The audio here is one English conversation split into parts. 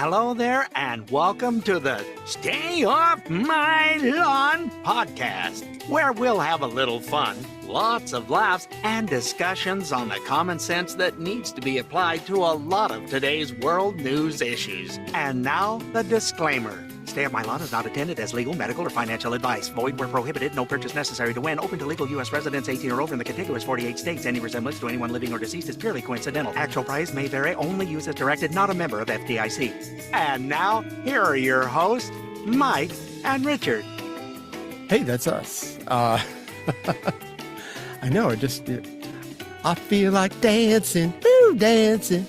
Hello there, and welcome to the Stay Off My Lawn podcast, where we'll have a little fun, lots of laughs, and discussions on the common sense that needs to be applied to a lot of today's world news issues. And now, the disclaimer. Stay Off My Lawn is not intended as legal, medical, or financial advice. Void where prohibited. No purchase necessary to win. Open to legal U.S. residents 18 or over in the contiguous 48 states. Any resemblance to anyone living or deceased is purely coincidental. Actual price may vary. Only use as directed. Not a member of FDIC. And now, here are your hosts, Mike and Richard. Hey, that's us. I know. I feel like dancing. Woo, dancing.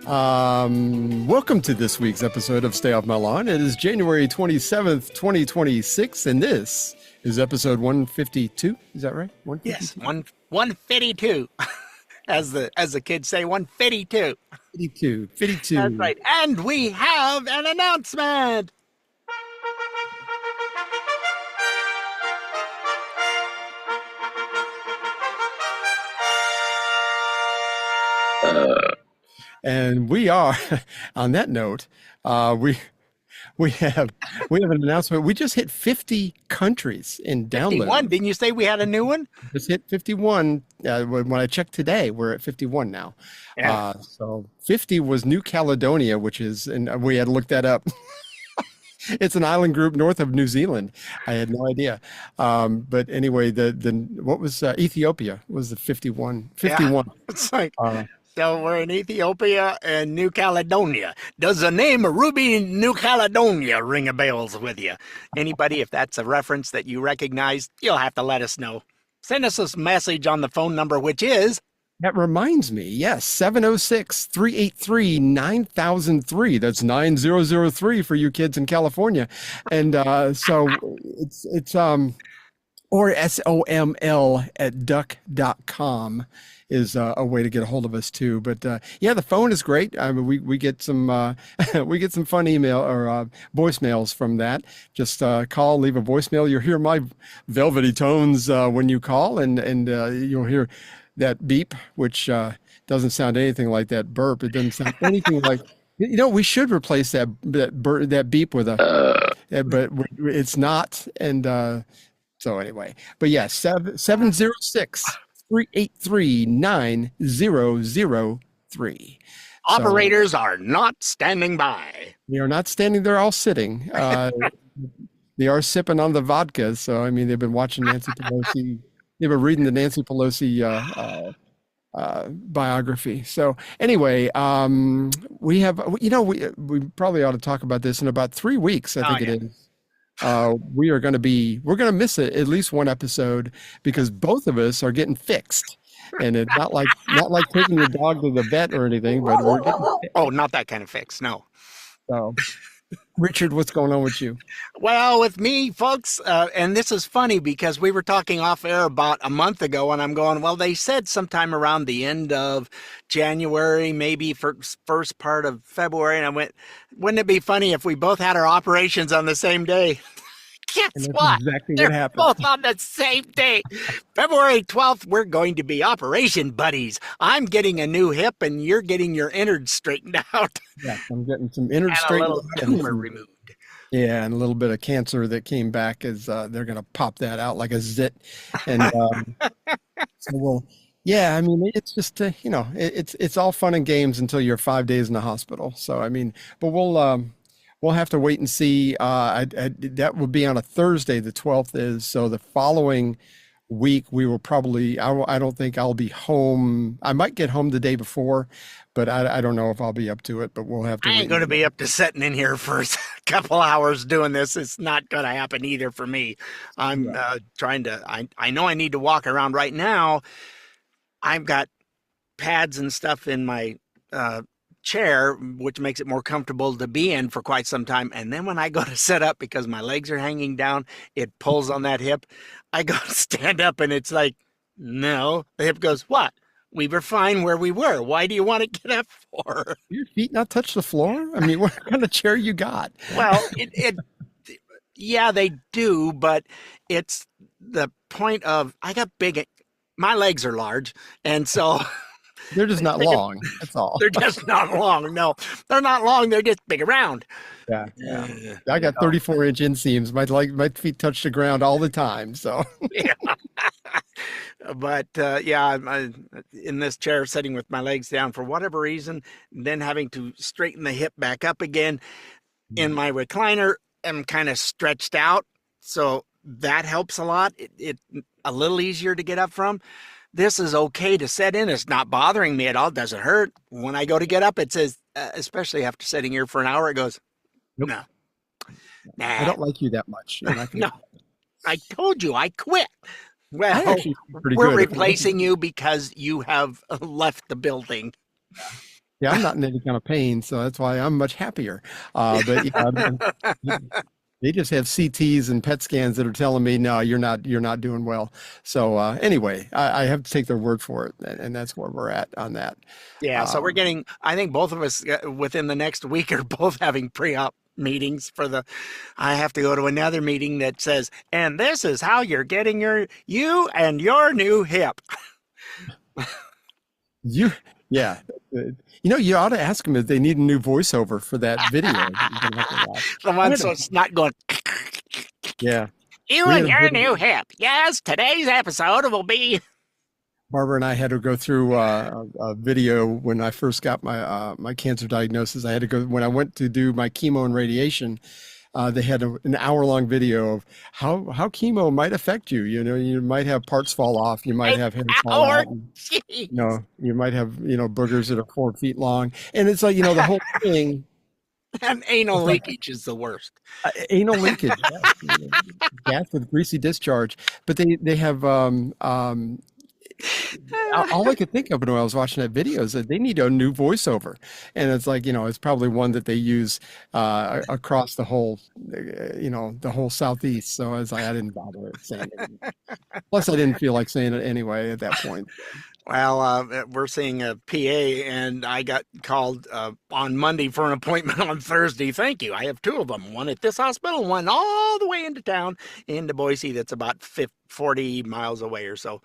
Welcome to this week's episode of Stay Off My Lawn. It is January 27th, 2026, and this is episode 152. Is that right? 152? Yes, 152. As the kids say, 152. 52. That's right. And we have an announcement. And we are, on that note, we have an announcement. We just hit 50 countries in download. 51? Didn't you say we had a new one? Just hit 51. When I checked today, we're at 51 now. Yeah. So 50 was New Caledonia, and we had to look that up. It's an island group north of New Zealand. I had no idea. But anyway, what was Ethiopia was the 51. 51. Yeah. It's like... So we're in Ethiopia and New Caledonia. Does the name Ruby New Caledonia ring a bells with you? Anybody, if that's a reference that you recognize, you'll have to let us know. Send us a message on the phone number, which is... That reminds me, yes, 706-383-9003. That's 9003 for you kids in California. And so it's or SOML@duck.com is a way to get a hold of us too. But yeah, the phone is great. I mean, we get some fun email or voicemails from that. Just call, leave a voicemail. You'll hear my velvety tones when you call, and you'll hear that beep, which doesn't sound anything like that burp. It doesn't sound anything like. We should replace that beep with a, but it's not. And so anyway, but yeah, 706-383-9003. Operators are not standing by. They are not standing. They're all sitting. They are sipping on the vodka. So, I mean, they've been watching Nancy Pelosi. They've been reading the Nancy Pelosi biography. So anyway, we have, we probably ought to talk about this in about 3 weeks. I think it is. We're going to miss at least one episode because both of us are getting fixed, and it's not like taking your dog to the vet or anything, but we're getting fixed. Oh, not that kind of fix. No. So, Richard, what's going on with you? Well, with me, folks, and this is funny because we were talking off air about a month ago, and I'm going, well, they said sometime around the end of January, maybe first part of February, and I went, wouldn't it be funny if we both had our operations on the same day? Guess what? Exactly They're what happened. both on the same day. February 12th, we're going to be operation buddies. I'm getting a new hip, and you're getting your innards straightened out. Yeah, I'm getting some innards and straightened a little tumor removed. Yeah, and a little bit of cancer that came back is they're going to pop that out like a zit. And so we'll, yeah, I mean, it's just, it's all fun and games until you're 5 days in the hospital. So, I mean, but we'll have to wait and see. That will be on a Thursday, the 12th is. So the following week, we will probably, I don't think I'll be home. I might get home the day before, but I don't know if I'll be up to it, but we'll have to. I ain't going to be up to sitting in here for a couple hours doing this. It's not going to happen either for me. I'm trying to, I know I need to walk around right now. I've got pads and stuff in my chair, which makes it more comfortable to be in for quite some time. And then when I go to sit up because my legs are hanging down, it pulls on that hip. I go to stand up and it's like, no. The hip goes, what? We were fine where we were. Why do you want to get up for? Your feet not touch the floor? I mean, what kind of chair you got? Well, yeah, they do, but it's the point of, my legs are large. And so They're just not long. That's all. They're just not long. No, they're not long. They're just big around. Yeah, yeah. I got 34-inch inseams. My feet touch the ground all the time. So Yeah. But I'm in this chair sitting with my legs down for whatever reason, then having to straighten the hip back up again. In my recliner, I'm kind of stretched out. So that helps a lot. It a little easier to get up from. This is okay to sit in. It's not bothering me at all. It doesn't hurt. When I go to get up, it says, especially after sitting here for an hour, it goes, Nope. no. Nah. I don't like you that much. No. I told you I quit. Well, pretty we're good. replacing you because you have left the building. Yeah, I'm not in any kind of pain, so that's why I'm much happier. But yeah, they just have CTs and PET scans that are telling me, no, you're not doing well. So anyway, I have to take their word for it, and that's where we're at on that. Yeah, so we're getting, I think both of us within the next week are both having pre-op meetings I have to go to another meeting that says, and this is how you're getting you and your new hip. Yeah. You ought to ask them if they need a new voiceover for that video. The one so it's not going. Yeah. You and your new hip. Yes, today's episode will be. Barbara and I had to go through a video when I first got my cancer diagnosis. I had to go when I went to do my chemo and radiation. They had an hour-long video of how chemo might affect you. You might have parts fall off. You might have hair fall out. You might have boogers that are 4 feet long. And it's like the whole thing. And anal leakage is the worst. Anal leakage, gas with greasy discharge. But they have all I could think of when I was watching that video is that they need a new voiceover, and it's like it's probably one that they use across the whole the whole Southeast. So I was like, I didn't bother saying it. Plus, I didn't feel like saying it anyway at that point. Well, we're seeing a PA, and I got called on Monday for an appointment on Thursday. Thank you. I have 2 of them, one at this hospital, one all the way into town, into Boise, that's about 40 miles away or so.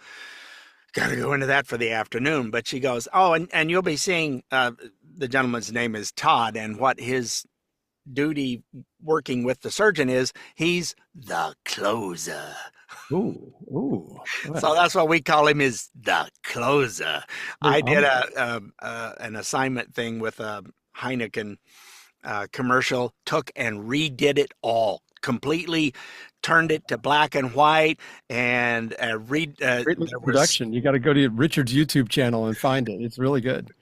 Got to go into that for the afternoon. But she goes, oh, and you'll be seeing, the gentleman's name is Todd, and what his duty working with the surgeon is, he's the closer. Ooh. So that's what we call him, is the closer. I did an assignment thing with a Heineken commercial, took and redid it all completely, turned it to black and white, and production. You got to go to Richard's YouTube channel and find it. It's really good.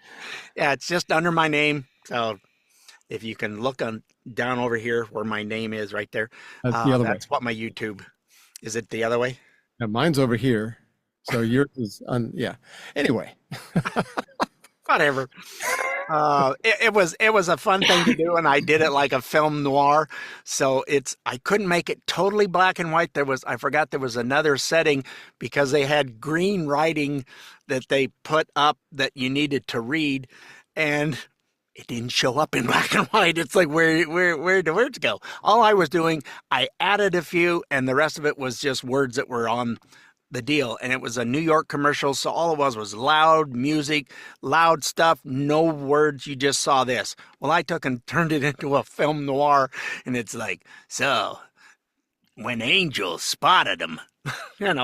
Yeah, it's just under my name. So if you can look down over here where my name is, right there. That's the other way. That's what my YouTube. Is it the other way? Yeah, mine's over here. So yours is yeah. Anyway. Whatever. It was a fun thing to do, and I did it like a film noir. So I couldn't make it totally black and white. I forgot there was another setting because they had green writing that they put up that you needed to read, and it didn't show up in black and white. It's like, where the words go? All I was doing, I added a few, and the rest of it was just words that were on the deal. And it was a New York commercial, so all it was loud music, loud stuff, no words. You just saw this. Well, I took and turned it into a film noir, and it's like, so when Angel spotted him, it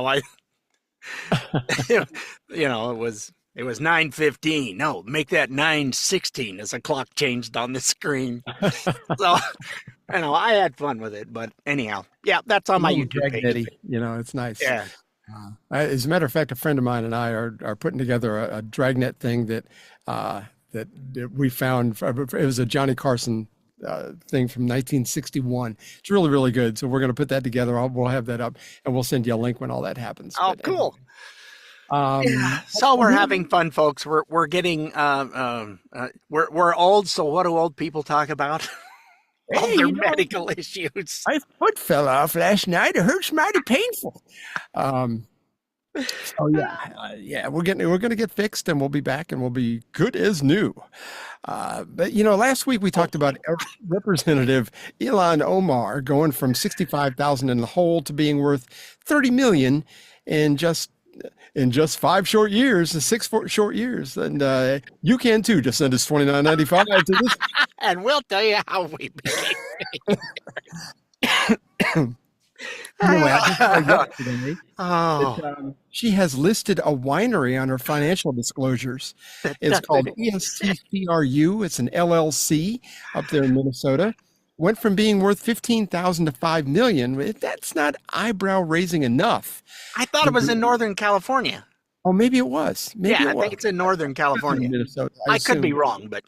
was 9:15. No, make that 9:16 as the clock changed on the screen. So, I had fun with it. But anyhow, yeah, that's on my YouTube page. It's nice. Yeah. As a matter of fact, a friend of mine and I are putting together a dragnet thing that we found. It was a Johnny Carson thing from 1961. It's really, really good. So we're going to put that together. We'll have that up, and we'll send you a link when all that happens. Oh, cool. Yeah. So we're having fun, folks. We're getting we're old. So what do old people talk about? All their medical issues. My foot fell off last night. It hurts mighty painful. Yeah, we're going to get fixed, and we'll be back, and we'll be good as new. But last week we talked about Representative Ilhan Omar going from $65,000 in the hole to being worth $30 million in just in just 6 short years. And you can too. Just send us $29.95 to this. And we'll tell you how we became. Anyway, I just saw yesterday Oh, that she has listed a winery on her financial disclosures. It's called ESTCRU. It's an LLC up there in Minnesota. Went from being worth 15,000 to 5 million. That's not eyebrow raising enough. I thought it was in Northern California. Oh, maybe it was. Maybe Yeah, it I was. think it's in Northern California. Minnesota. I could be wrong, but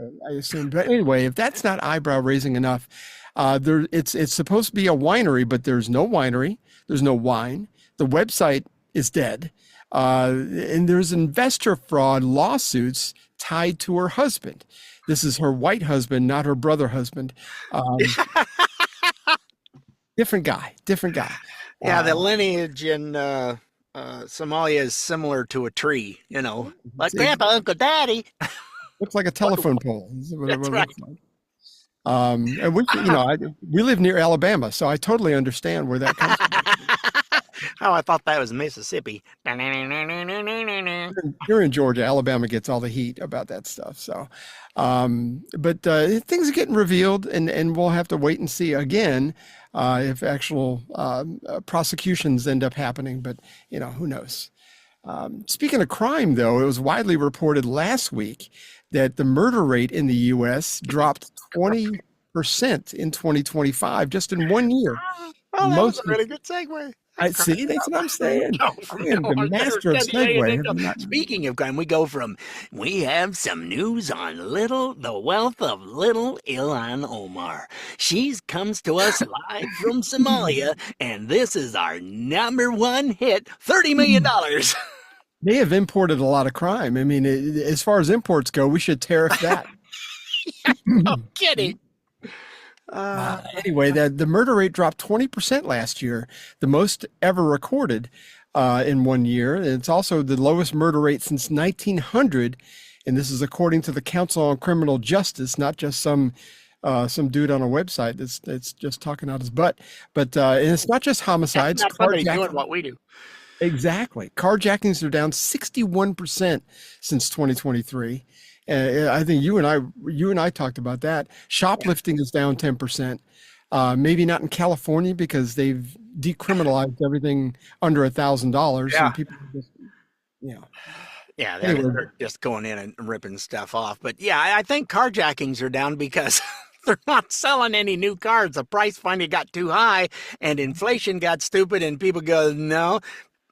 I assume. But anyway, if that's not eyebrow raising enough, it's supposed to be a winery, but there's no winery. There's no wine. The website is dead. And there's investor fraud lawsuits tied to her husband. This is her white husband, not her brother husband. Different guy. yeah, the lineage in Somalia is similar to a tree, like Grandpa, Uncle, Daddy. Looks like a telephone pole. That's right. And we live near Alabama, so I totally understand where that comes from. Oh, I thought that was Mississippi. You're in Georgia. Alabama gets all the heat about that stuff. So, but things are getting revealed, and we'll have to wait and see again if actual prosecutions end up happening. But who knows? Speaking of crime, though, it was widely reported last week that the murder rate in the U.S. dropped 20% in 2025, just in 1 year. Oh, that was a really good segue. I see. That's what I'm saying. I am the master of segue. Speaking of crime, we have some news on the wealth of little Ilhan Omar. She comes to us live from Somalia, and this is our #1 hit, $30 million. They have imported a lot of crime. I mean, as far as imports go, we should tariff that. No kidding. Anyway, the murder rate dropped 20% last year, the most ever recorded in 1 year. And it's also the lowest murder rate since 1900. And this is according to the Council on Criminal Justice, not just some dude on a website that's just talking out his butt. But and it's not just homicides. Not somebody doing what we do. Exactly. Carjackings are down 61% since 2023. I think you and I talked about that. Shoplifting is down 10%. Maybe not in California because they've decriminalized everything under $1,000. Yeah. And people just, Yeah, they're just going in and ripping stuff off. But yeah, I think carjackings are down because they're not selling any new cars. The price finally got too high and inflation got stupid and people go, no.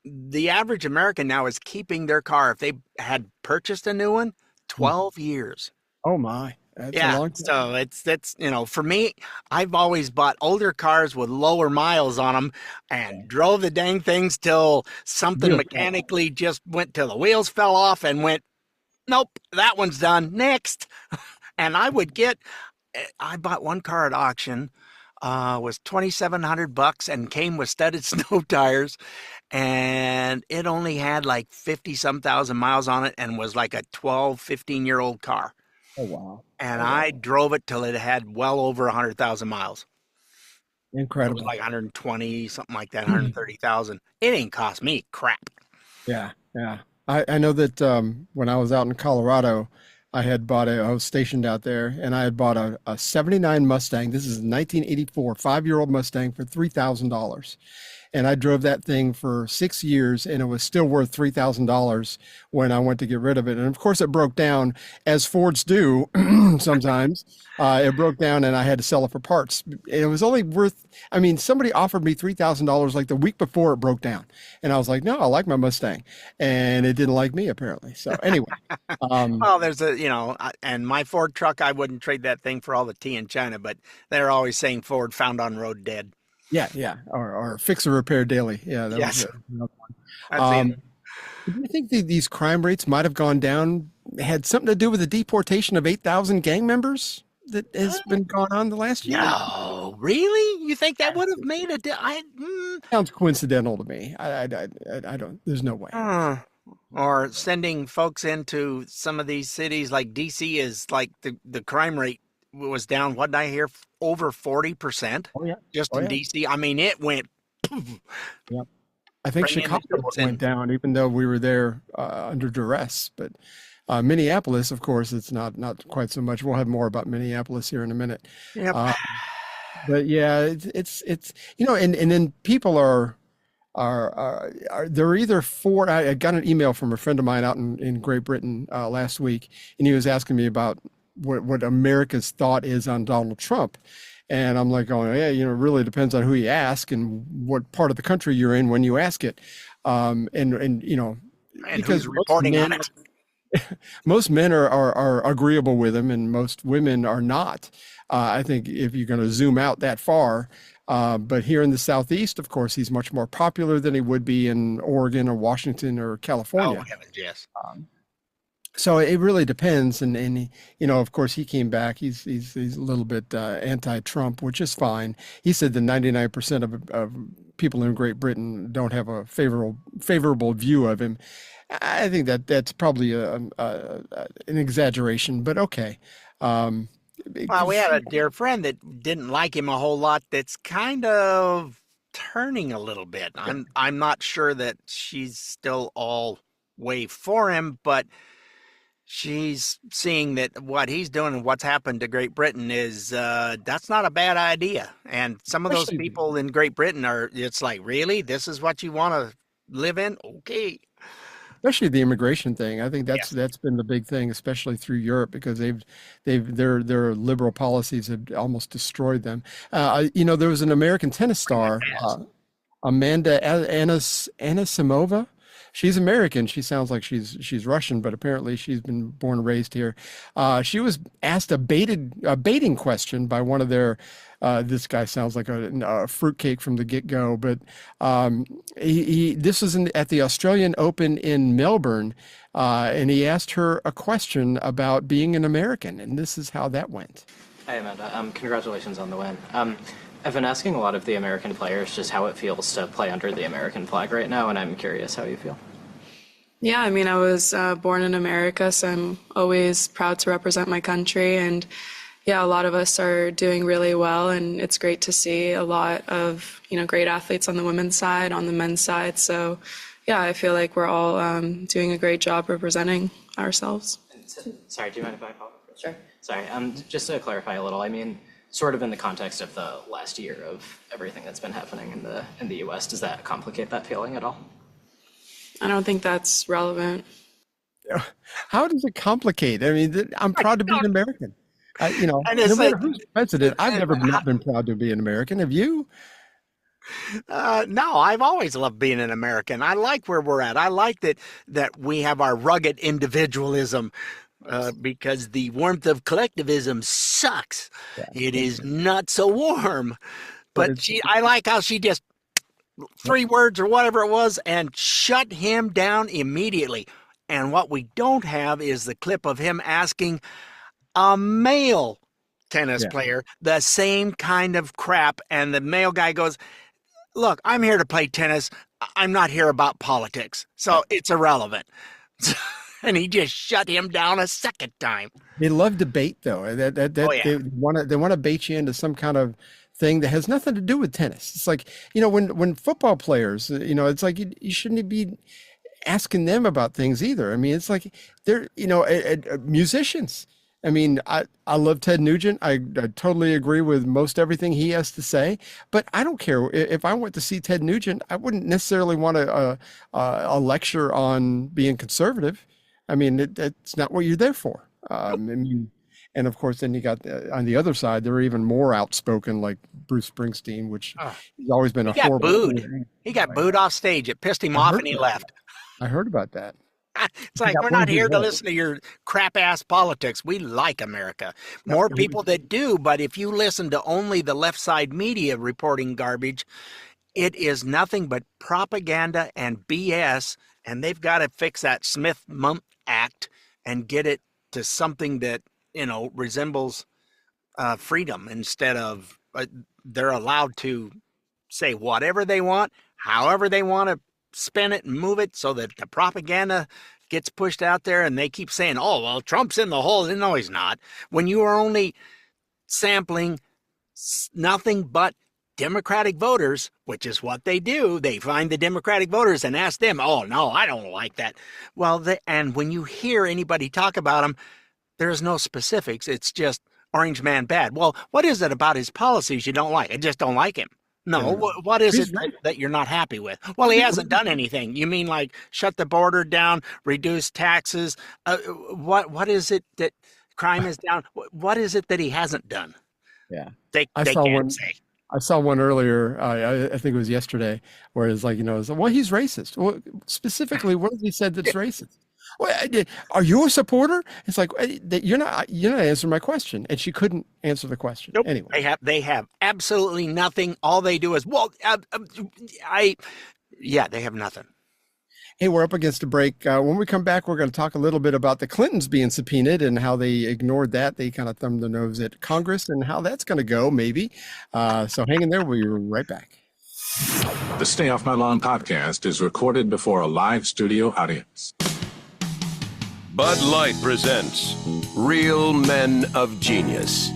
The average American now is keeping their car. If they had purchased a new one, 12 years. Oh my. That's a long time. So that's for me, I've always bought older cars with lower miles on them and drove the dang things till something mechanically just went till the wheels fell off and went, nope, that one's done. Next. And I bought one car at auction, was $2,700 and came with studded snow tires. And it only had like 50-some thousand miles on it and was like a 12, 15-year-old car. Oh, wow. And I drove it till it had well over 100,000 miles. Incredible. It was like 120, something like that, 130,000. It ain't cost me crap. Yeah. I know that when I was out in Colorado, I was stationed out there, and I had bought a 79 Mustang. This is a 1984 5-year-old Mustang for $3,000. And I drove that thing for 6 years, and it was still worth $3,000 when I went to get rid of it. And of course, it broke down, as Fords do sometimes. It broke down, and I had to sell it for parts. And it was only worth, somebody offered me $3,000 like the week before it broke down. And I was like, no, I like my Mustang. And it didn't like me, apparently. So anyway. Well, there's and my Ford truck, I wouldn't trade that thing for all the tea in China, but they're always saying Ford found on road dead. Yeah, or fix or repair daily. Yeah, that was another one. Do you think these crime rates might have gone down? Had something to do with the deportation of 8,000 gang members that has been going on the last year? No, really? You think that would have made a Sounds coincidental to me. I don't. There's no way. Or sending folks into some of these cities like DC is like the crime rate was down, what did I hear? Over 40%. Oh, yeah. Just in DC. It went. Yep. I think bringing the Chicago troops went in. down, even though we were there under duress. But Minneapolis, of course, it's not quite so much. We'll have more about Minneapolis here in a minute. Yep. Uh, but yeah, it's and then people are they're either for. I got an email from a friend of mine out in Great Britain last week, and he was asking me about what America's thought is on Donald Trump. And I'm like, oh yeah, it really depends on who you ask and what part of the country you're in when you ask it. And And because who's reporting on it? most men are agreeable with him, and most women are not. I think if you're going to zoom out that far, but here in the Southeast, of course, he's much more popular than he would be in Oregon or Washington or Oh, California. heavens, yes. So it really depends, and of course, he came back. He's a little bit anti-Trump, which is fine. He said that 99% of people in Great Britain don't have a favorable view of him. I think that's probably an exaggeration, but okay. Well, we had a dear friend that didn't like him a whole lot. That's kind of turning a little bit. I'm not sure that she's still all way for him, but she's seeing that what he's doing and what's happened to Great Britain is that's not a bad idea. And some of those Especially people in Great Britain it's like, really? This is what you want to live in? Okay. especially the immigration thing. I think Yes. that's been the big thing, especially through Europe, because their liberal policies have almost destroyed them. There was an American tennis star, Amanda Anisimova. She's American. She sounds like she's Russian, but apparently she's been born and raised here. She was asked a baiting question by one of their. This guy sounds like a fruitcake from the get-go, but this was at the Australian Open in Melbourne, and he asked her a question about being an American, and this is how that went. Hey Amanda, congratulations on the win. I've been asking a lot of the American players just how it feels to play under the American flag right now, and I'm curious how you feel. Yeah, I mean, I was born in America, so I'm always proud to represent my country. And yeah, a lot of us are doing really well, and it's great to see a lot of, great athletes on the women's side, on the men's side. So yeah, I feel like we're all doing a great job representing ourselves. Sorry, do you mind if I follow up? Sure. Sorry, just to clarify a little, I mean, sort of in the context of the last year of everything that's been happening in the U.S., does that complicate that feeling at all? I don't think that's relevant. How does it complicate? I mean, I'm proud to be an American. And No it's matter like, who's president, I've never not been proud to be an American. Have you? no, I've always loved being an American. I like where we're at. I like that we have our rugged individualism. Because the warmth of collectivism sucks. Yeah. It is not so warm. But But I like how she just 3 words or whatever it was and shut him down immediately. And what we don't have is the clip of him asking a male tennis Yeah. player the same kind of crap. And the male guy goes, look, I'm here to play tennis. I'm not here about politics. So it's irrelevant. And he just shut him down a second time. They love debate, though. Oh, yeah. They want to bait you into some kind of thing that has nothing to do with tennis. It's like, when football players, it's like you shouldn't be asking them about things either. I mean, it's like they're, musicians. I mean, I love Ted Nugent. I totally agree with most everything he has to say, but I don't care. If I went to see Ted Nugent, I wouldn't necessarily want a lecture on being conservative. I mean, it's not what you're there for. I mean, and of course, then you got on the other side, they're even more outspoken, like Bruce Springsteen, which he's always been a He got horrible. booed. He got booed off stage. It pissed him off and he left. I heard about that. It's like, got we're one not good here to vote. listen to your crap ass politics. We like America. More people that do, but if you listen to only the left side media reporting garbage, it is nothing but propaganda and BS. And they've got to fix that Smith-Mump Act and get it to something that, resembles freedom instead of they're allowed to say whatever they want, however they want to spin it and move it so that the propaganda gets pushed out there, and they keep saying, oh, well, Trump's in the hole. No, he's not. When you are only sampling nothing but Democratic voters, which is what they do. They find the Democratic voters and ask them, oh, no, I don't like that. Well, and when you hear anybody talk about him, there's no specifics. It's just orange man bad. Well, what is it about his policies you don't like? I just don't like him. No, what is it that you're not happy with? Well, he hasn't done anything. You mean like shut the border down, reduce taxes? What is it that crime is down? What is it that he hasn't done? Yeah. They can't say. I saw one earlier, I think it was yesterday, where it's like, well, he's racist. Well, specifically, what has he said that's racist? Well, are you a supporter? It's like, you're not answering my question. And she couldn't answer the question. Nope. Anyway. They have absolutely nothing. All they do is, they have nothing. Hey, we're up against a break. When we come back, we're going to talk a little bit about the Clintons being subpoenaed and how they ignored that. They kind of thumbed their nose at Congress and how that's going to go, maybe. So hang in there. We'll be right back. The Stay Off My Lawn podcast is recorded before a live studio audience. Bud Light presents Real Men of Genius.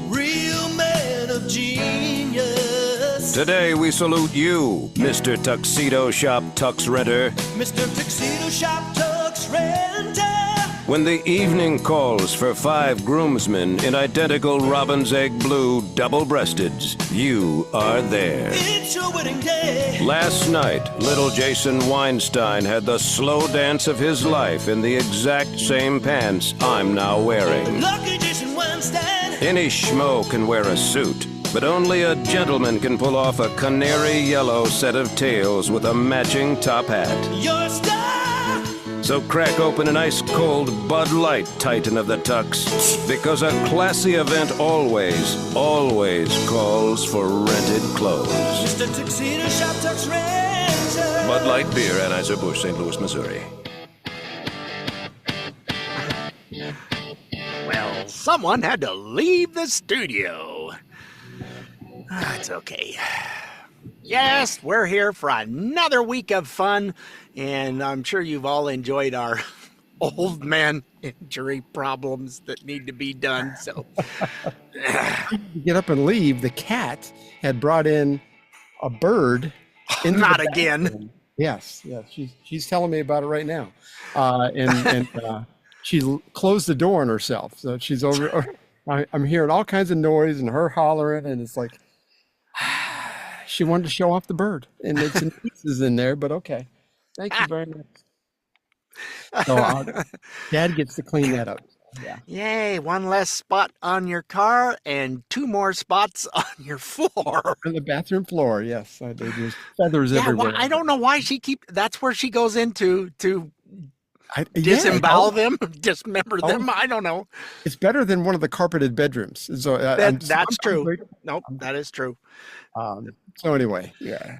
Real men of genius. Today we salute you, Mr. Tuxedo Shop Tux Renter. Mr. Tuxedo Shop Tux Renter. When the evening calls for 5 groomsmen in identical robin's egg blue double-breasteds, you are there. It's your wedding day. Last night, little Jason Weinstein had the slow dance of his life in the exact same pants I'm now wearing. Lucky Jason Weinstein. Any schmo can wear a suit, but only a gentleman can pull off a canary yellow set of tails with a matching top hat. You're a star. So crack open an ice-cold Bud Light, Titan of the Tux, because a classy event always calls for rented clothes. Mr. Tuxedo Shop Tux Renter. Bud Light Beer, Anheuser-Busch, St. Louis, Missouri. Well, someone had to leave the studio. It's okay. Yes, we're here for another week of fun, and I'm sure you've all enjoyed our old man injury problems that need to be done. So, Get up and leave. The cat had brought in a bird. Not again. Yes. She's telling me about it right now, and she closed the door on herself. So she's over. I'm hearing all kinds of noise and her hollering, and it's like. She wanted to show off the bird, and it's some pieces in there, but okay. Thank you very much. So Dad gets to clean that up. Yeah. Yay, one less spot on your car and 2 more spots on your floor. On the bathroom floor, yes. There's feathers everywhere. Well, I don't know why that's where she goes into to disembowel them, dismember them. I don't know. It's better than one of the carpeted bedrooms. So, that's true. Nope, that is true. So anyway, yeah.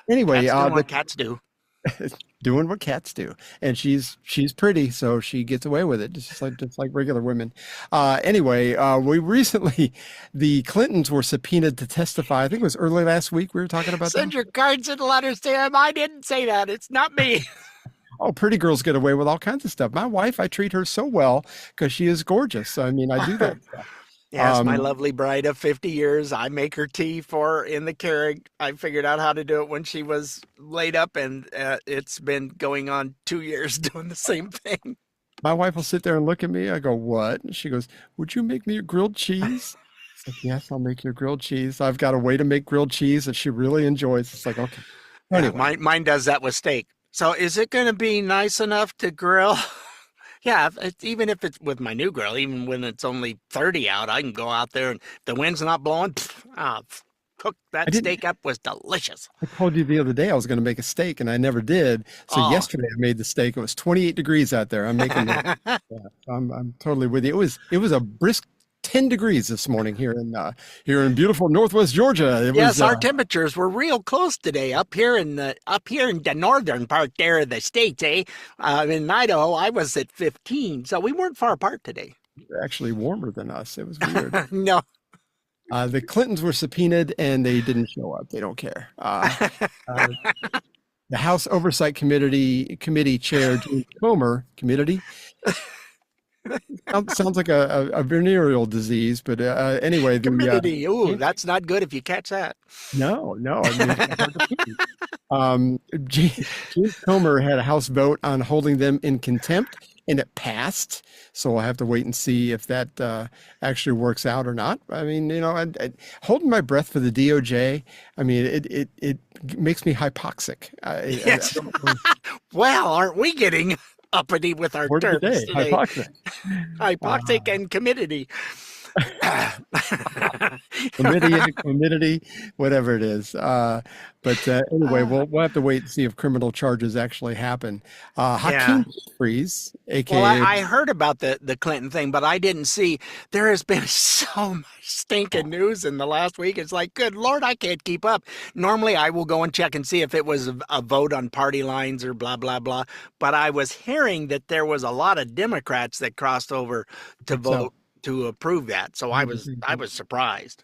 Anyway, doing what cats do. Doing what cats do, and she's pretty, so she gets away with it, just like regular women. Anyway, we recently, the Clintons were subpoenaed to testify. I think it was early last week. We were talking about Send your cards and letters to him. I didn't say that. It's not me. Oh, pretty girls get away with all kinds of stuff. My wife, I treat her so well because she is gorgeous. I mean, I do that stuff. Yes, my lovely bride of 50 years. I make her tea for in the Keurig. I figured out how to do it when she was laid up, and it's been going on 2 years doing the same thing. My wife will sit there and look at me. I go, what? And she goes, would you make me a grilled cheese? It's like, yes, I'll make you a grilled cheese. I've got a way to make grilled cheese that she really enjoys. It's like, okay. Anyway. Mine does that with steak. So is it going to be nice enough to grill? Yeah, even if it's with my new grill, even when it's only 30 out, I can go out there and the wind's not blowing. Cook that steak up was delicious. I told you the other day I was going to make a steak, and I never did. So yesterday I made the steak. It was 28 degrees out there. I'm making that. Yeah, I'm totally with you. It was a brisk 10 degrees this morning here in beautiful Northwest Georgia. Yes, our temperatures were real close today up here in the northern part there of the states. In Idaho, I was at 15, so we weren't far apart today. Actually, warmer than us. It was weird. No. The Clintons were subpoenaed and they didn't show up. They don't care. The House Oversight Committee Chair James Comer Sounds like a venereal disease, but anyway, Community. Ooh, that's not good if you catch that. no, I mean, it's hard to beat. James Comer had a House vote on holding them in contempt, and it passed. So we'll have to wait and see if that actually works out or not. I mean, holding my breath for the DOJ. I mean, it makes me hypoxic. Yes. Well, aren't we getting uppity with our Word of the terms day, today? hypoxic. Hypoxic and committee. Humidity, whatever it is. But anyway, we'll have to wait and see if criminal charges actually happen. Hakeem Jeffries, aka Well, I heard about the Clinton thing, but I didn't see. There has been so much stinking news in the last week. It's like, good Lord, I can't keep up. Normally, I will go and check and see if it was a vote on party lines or blah, blah, blah. But I was hearing that there was a lot of Democrats that crossed over to vote to approve that. So I was surprised.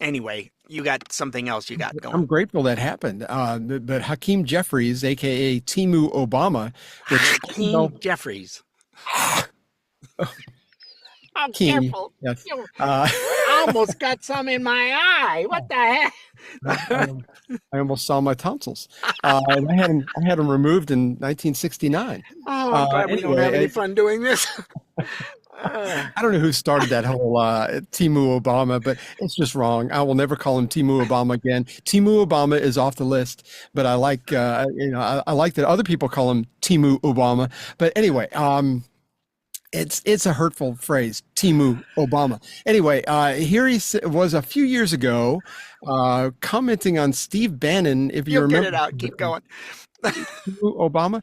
Anyway, you got something else you got going. I'm grateful that happened. But Hakeem Jeffries, aka Timu Obama, which Hakeem Jeffries. I'm careful. Yes. I almost got some in my eye. What the heck? I almost saw my tonsils. I had them removed in 1969. Oh, I'm glad we don't have any fun doing this. I don't know who started that whole Timu Obama, but it's just wrong. I will never call him Timu Obama again. Timu Obama is off the list, but I like I like that other people call him Timu Obama. But anyway, it's a hurtful phrase, Timu Obama. Anyway, here he was a few years ago commenting on Steve Bannon. If you remember, get it out. Keep going. Obama,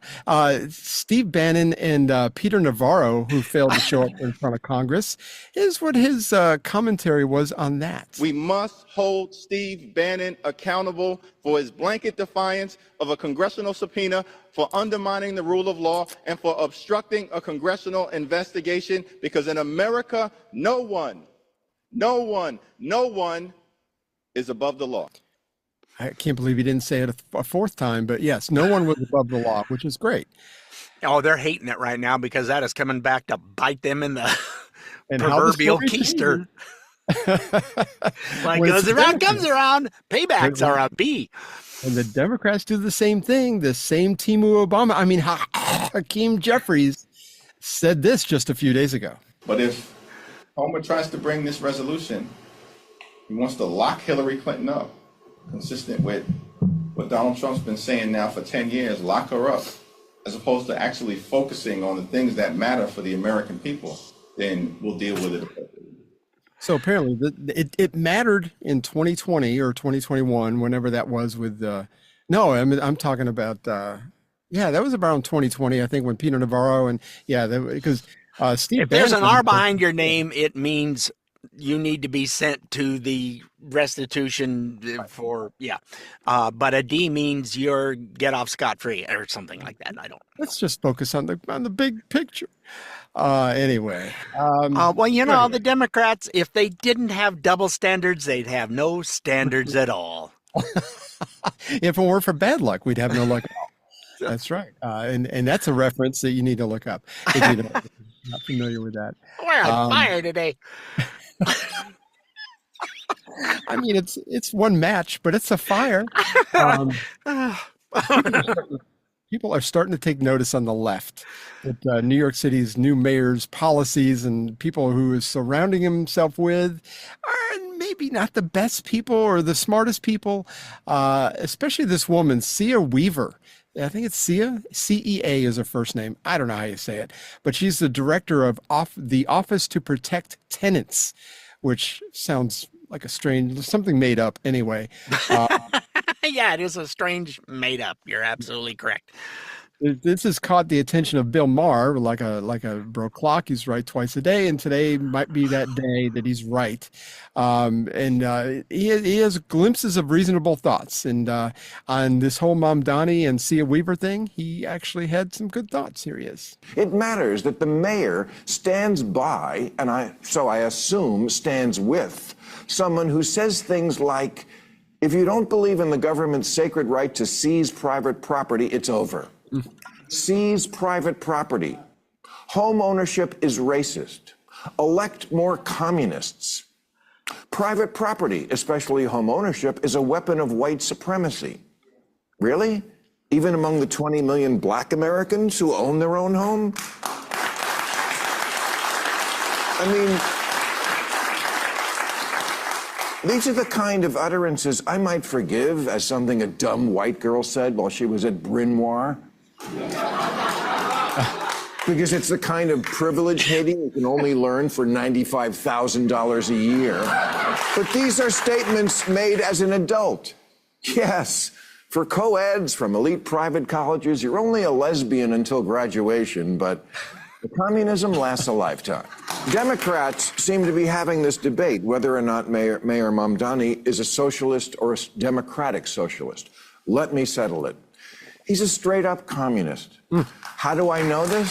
Steve Bannon and Peter Navarro, who failed to show up in front of Congress, is what his commentary was on that. We must hold Steve Bannon accountable for his blanket defiance of a congressional subpoena, for undermining the rule of law, and for obstructing a congressional investigation, because in America, no one is above the law. I can't believe he didn't say it a fourth time, but yes, no one was above the law, which is great. Oh, they're hating it right now because that is coming back to bite them in the And proverbial keister. What goes around comes around. Paybacks are a B. And the Democrats do the same thing, the same Timu Obama. I mean, Hakeem Jeffries said this just a few days ago. But if Homer tries to bring this resolution, he wants to lock Hillary Clinton up, consistent with what Donald Trump's been saying now for 10 years, lock her up, as opposed to actually focusing on the things that matter for the American people, then we'll deal with it. So apparently it mattered in 2020 or 2021, whenever that was with, no, I'm talking about, that was around 2020, I think, when Peter Navarro and because Steve. If there's an R behind your name, it means you need to be sent to the restitution for, but a D means you're get off scot-free or something like that. I don't. Let's just focus on the big picture. Anyway. Well, the Democrats, if they didn't have double standards, they'd have no standards at all. If it weren't for bad luck, we'd have no luck at all. That's right. And that's a reference that you need to look up if you're not familiar with that. We're on fire today. I mean, it's one match, but it's a fire. People are starting to take notice on the left that New York City's new mayor's policies and people who is surrounding himself with are maybe not the best people or the smartest people, especially this woman, Cia Weaver. I think it's Cia. CEA is her first name. I don't know how you say it, but she's the director of the Office to Protect Tenants, which sounds like something made up anyway. Yeah, it is a strange made up. You're absolutely correct. This has caught the attention of Bill Maher, like a broke clock. He's right twice a day, and today might be that day that he's right. He has glimpses of reasonable thoughts. And on this whole Mamdani and Cia Weaver thing, he actually had some good thoughts. Here he is. It matters that the mayor stands by, and I assume stands with, someone who says things like, if you don't believe in the government's sacred right to seize private property, it's over. Seize private property. Home ownership is racist. Elect more communists. Private property, especially home ownership, is a weapon of white supremacy. Really? Even among the 20 million black Americans who own their own home? I mean, these are the kind of utterances I might forgive as something a dumb white girl said while she was at Bryn Mawr. Because it's the kind of privilege hating you can only learn for $95,000 a year. But these are statements made as an adult. Yes, for co-eds from elite private colleges, you're only a lesbian until graduation, but communism lasts a lifetime. Democrats seem to be having this debate whether or not Mayor Mamdani is a socialist or a democratic socialist. Let me settle it. He's a straight-up communist. How do I know this?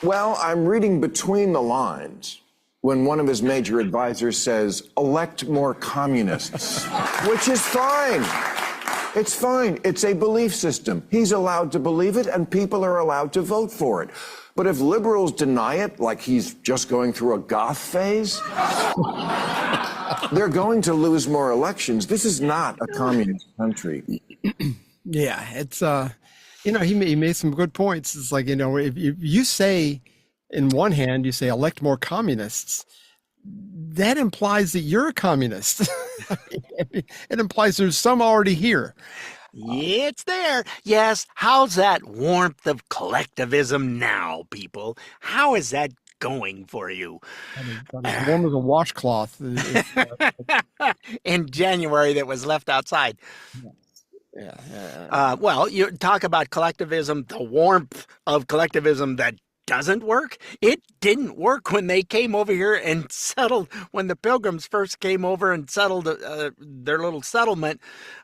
Well, I'm reading between the lines when one of his major advisors says, elect more communists, which is fine. It's fine. It's a belief system. He's allowed to believe it, and people are allowed to vote for it. But if liberals deny it, like he's just going through a goth phase, they're going to lose more elections. This is not a communist country. Yeah, it's he made some good points. It's like, if you say, in one hand, you say elect more communists, that implies that you're a communist. It implies there's some already here. It's there. Yes. How's that warmth of collectivism now, people? How is that going for you? As warm as a washcloth. In January that was left outside. Yeah. Well, you talk about collectivism, the warmth of collectivism that doesn't work. It didn't work when they came over here and settled, when the Pilgrims first came over and settled their little settlement.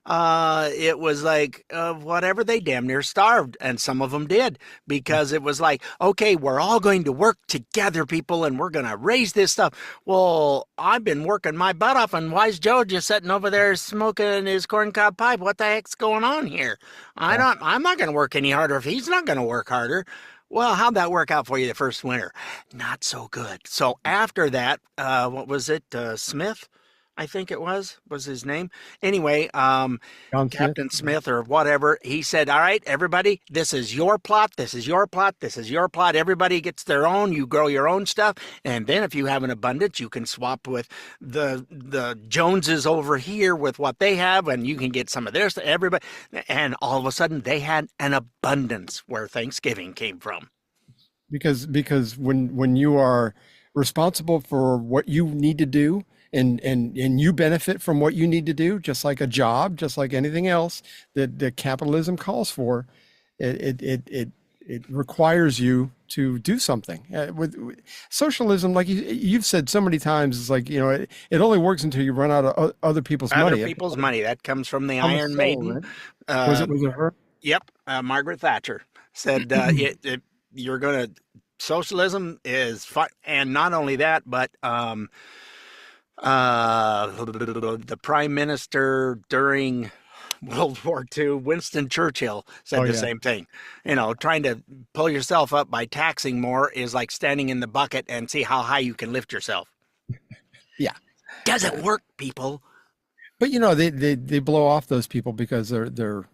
It was like whatever, they damn near starved, and some of them did, because it was like, okay, we're all going to work together, people, and we're going to raise this stuff. Well, I've been working my butt off, and why's Joe just sitting over there smoking his corncob pipe? What the heck's going on here? I'm not going to work any harder if he's not going to work harder. Well, how'd that work out for you the first winter? Not so good. So after that, what was it? Smith, I think it was his name. Anyway, Captain Smith or whatever, he said, all right, everybody, this is your plot. This is your plot. This is your plot. Everybody gets their own. You grow your own stuff. And then if you have an abundance, you can swap with the Joneses over here with what they have, and you can get some of theirs to everybody. And all of a sudden they had an abundance where Thanksgiving came from. Because when you are responsible for what you need to do, and you benefit from what you need to do, just like a job, just like anything else that capitalism calls for, it requires you to do something. With socialism, like you've said so many times, it's like, it only works until you run out of other people's money. Other people's money. That comes from the Iron Maiden. Right? Was it her? Yep. Margaret Thatcher said you're going to, socialism is fine. And not only that, but the prime minister during World War II, Winston Churchill, said the same thing. Trying to pull yourself up by taxing more is like standing in the bucket and see how high you can lift yourself. Yeah. Doesn't work, people. But they blow off those people because they're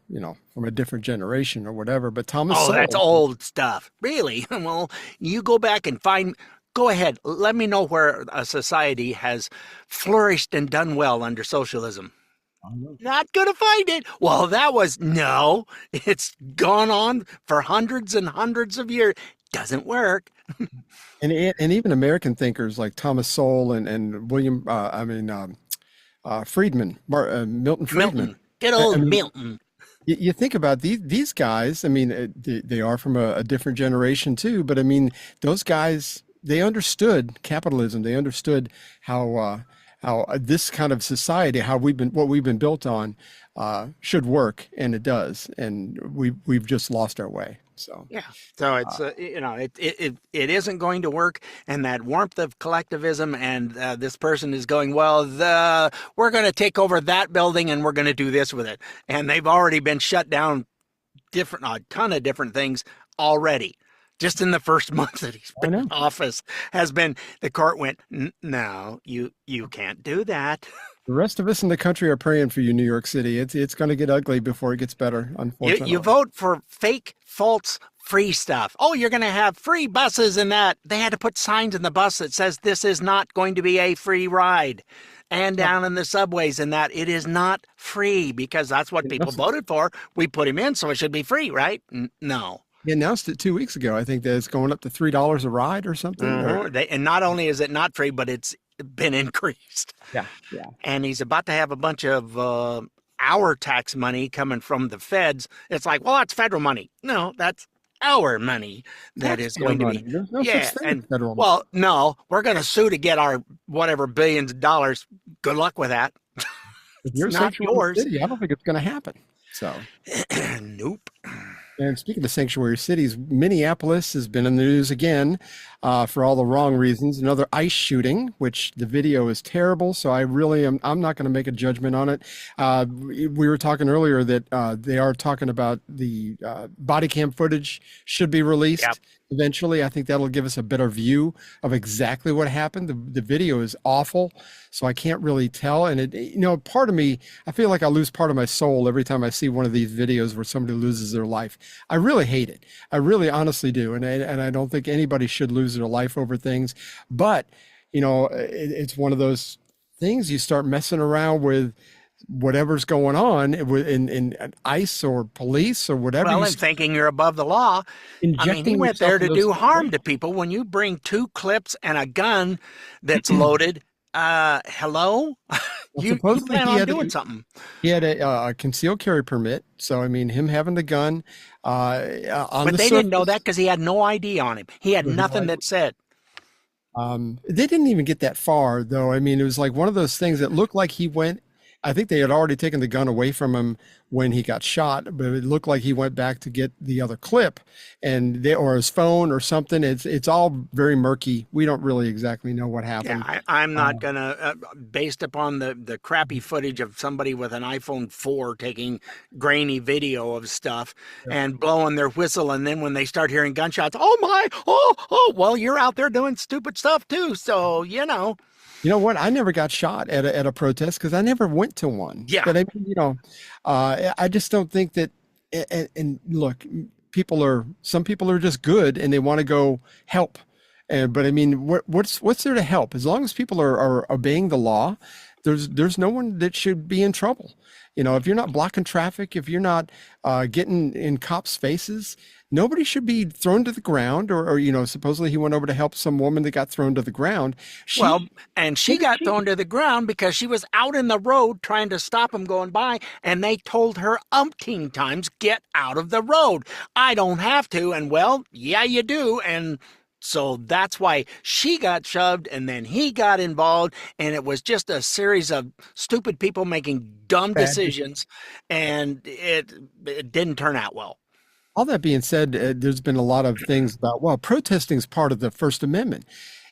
from a different generation or whatever. But Thomas Sowell, that's old stuff. Really? Well, you go back and go ahead. Let me know where a society has flourished and done well under socialism. Not going to find it. Well, it's gone on for hundreds and hundreds of years. Doesn't work. and even American thinkers like Thomas Sowell and William, Friedman, Milton Friedman. Milton. Good old Milton. You think about these guys. They are from a different generation too. But those guys, they understood capitalism. They understood how this kind of society, what we've been built on, should work, and it does. And we've just lost our way. So yeah. So it's it isn't going to work, and that warmth of collectivism, and this person is going, well, we're going to take over that building and we're going to do this with it, and they've already been shut down. A ton of different things already. Just in the first month that he's been I in know. office, the court went, no, you can't do that. The rest of us in the country are praying for you, New York City. It's going to get ugly before it gets better, unfortunately. You vote for fake, false, free stuff. Oh, you're going to have free buses and that. They had to put signs in the bus that says this is not going to be a free ride. And down in the subways and that it is not free because that's what people voted for. We put him in, so it should be free, right? No. He announced it 2 weeks ago. I think that it's going up to $3 a ride or something. And not only is it not free, but it's been increased. Yeah. And he's about to have a bunch of our tax money coming from the feds. It's like, well, that's federal money. No, that's our money that is going to be. There's no such thing as federal money. Well, no, we're going to sue to get our whatever billions of dollars. Good luck with that. If you're not yours. City, I don't think it's going to happen. So, nope. And speaking of sanctuary cities, Minneapolis has been in the news again for all the wrong reasons. Another ICE shooting, which the video is terrible. So I'm not going to make a judgment on it. We were talking earlier that they are talking about the body cam footage should be released. Yep. Eventually, I think that'll give us a better view of exactly what happened. The video is awful, so I can't really tell. And part of me, I feel like I lose part of my soul every time I see one of these videos where somebody loses their life. I really hate it. I really honestly do. And I don't think anybody should lose their life over things. But, it's one of those things you start messing around with whatever's going on in ICE or police or whatever. Well, and thinking you're above the law. I mean, he went there to do harm to people. When you bring 2 clips and a gun that's loaded, hello? You plan on doing something. He had a concealed carry permit. So, I mean, him having the gun But they didn't know that because he had no ID on him. He had nothing that said. They didn't even get that far, though. I mean, it was like one of those things that looked like he went. I think they had already taken the gun away from him when he got shot, but it looked like he went back to get the other clip or his phone or something. It's all very murky. We don't really exactly know what happened. Yeah, I'm not going to, based upon the crappy footage of somebody with an iPhone 4 taking grainy video of stuff and blowing their whistle. And then when they start hearing gunshots, well, you're out there doing stupid stuff too. So, You know what? I never got shot at a protest because I never went to one. Yeah. But I just don't think that. And look, some people are just good and they want to go help. But I mean, what's there to help? As long as people are obeying the law, there's no one that should be in trouble. If you're not blocking traffic, if you're not getting in cops' faces, nobody should be thrown to the ground or supposedly he went over to help some woman that got thrown to the ground. She got thrown to the ground because she was out in the road trying to stop him going by, and they told her umpteen times, get out of the road. I don't have to. And well, yeah, you do. And so that's why she got shoved and then he got involved. And it was just a series of stupid people making dumb decisions. And it didn't turn out well. All that being said, there's been a lot of things about, protesting is part of the First Amendment.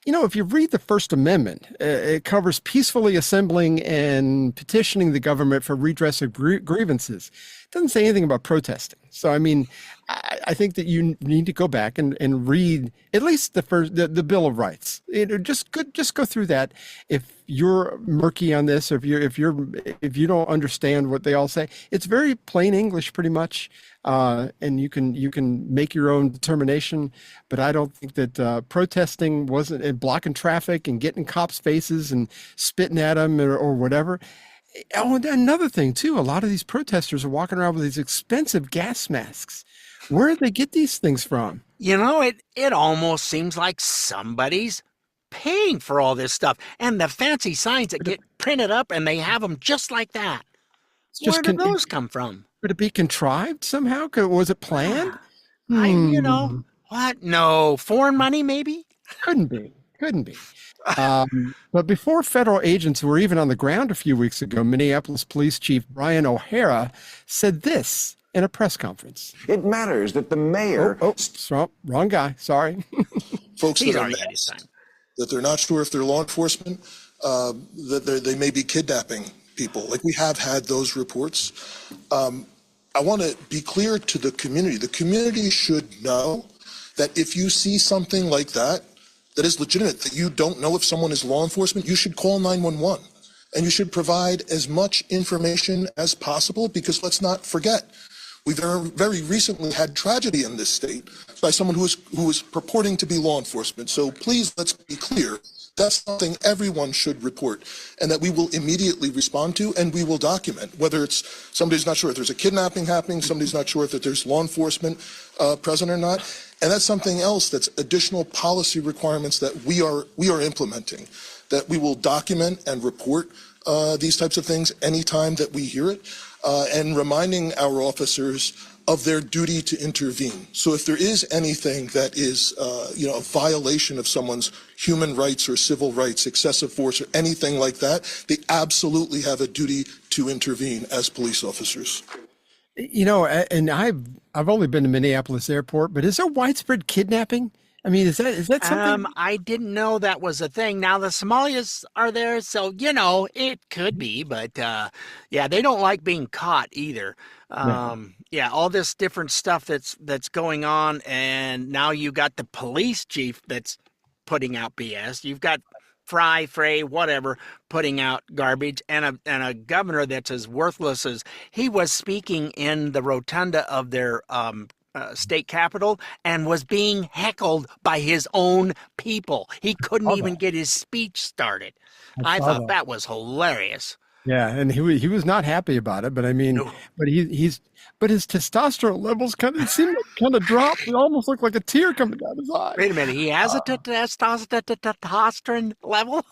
If you read the First Amendment, it covers peacefully assembling and petitioning the government for redress of grievances. It doesn't say anything about protesting. So, I mean, I think that you need to go back and read at least the Bill of Rights. Just go through that. If you're murky on this, or if you don't understand what they all say, it's very plain English, pretty much. And you can make your own determination, but I don't think that protesting wasn't and blocking traffic and getting cops' faces and spitting at them or whatever. Oh, and another thing too, a lot of these protesters are walking around with these expensive gas masks. Where did they get these things from? It almost seems like somebody's paying for all this stuff, and the fancy signs that get printed up and they have them just like that. Where did those come from? Could it be contrived somehow? Was it planned? What? No. Foreign money, maybe? Couldn't be. But before federal agents were even on the ground a few weeks ago, Minneapolis Police Chief Brian O'Hara said this in a press conference. It matters that the mayor... Wrong guy. Sorry. Folks He's that already had his time. That they're not sure if they're law enforcement, that they may be kidnapping people. Like, we have had those reports. I want to be clear to the community. The community should know that if you see something like that, that is legitimate, that you don't know if someone is law enforcement, you should call 911. And you should provide as much information as possible, because let's not forget, we very recently had tragedy in this state by someone who was purporting to be law enforcement. So please, let's be clear. That's something everyone should report, and that we will immediately respond to, and we will document, whether it's somebody's not sure if there's a kidnapping happening, somebody's not sure if there's law enforcement present or not. And that's something else, that's additional policy requirements that we are implementing, that we will document and report these types of things anytime that we hear it, and reminding our officers of their duty to intervene. So if there is anything that is, a violation of someone's human rights or civil rights, excessive force or anything like that, they absolutely have a duty to intervene as police officers. And I've only been to Minneapolis airport, but is there widespread kidnapping? I mean, is that something? I didn't know that was a thing. Now the Somalis are there, so it could be, but they don't like being caught either. All this different stuff that's going on, and now you got the police chief that's putting out BS. You've got Frey, whatever, putting out garbage, and a governor that's as worthless as he was speaking in the rotunda of their state capitol and was being heckled by his own people. He couldn't even get his speech started. I thought that was hilarious. Yeah, and he was not happy about it, but I mean, but his testosterone levels kind of dropped. It almost looked like a tear coming down his eye. Wait a minute, he has a testosterone level?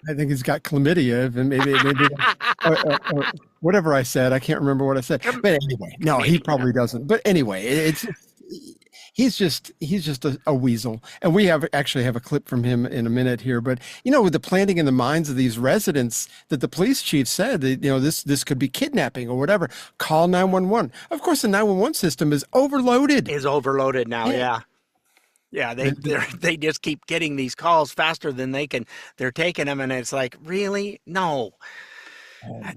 I think he's got chlamydia, and maybe or whatever I said. I can't remember what I said. But anyway, no, he probably doesn't. But anyway, he's just a weasel. And we actually have a clip from him in a minute here. But with the planting in the minds of these residents that the police chief said that, this could be kidnapping or whatever, call 911. Of course, the 911 system is overloaded. Is overloaded now, yeah. Yeah, they just keep getting these calls faster than they can. They're taking them, and it's like, really? No.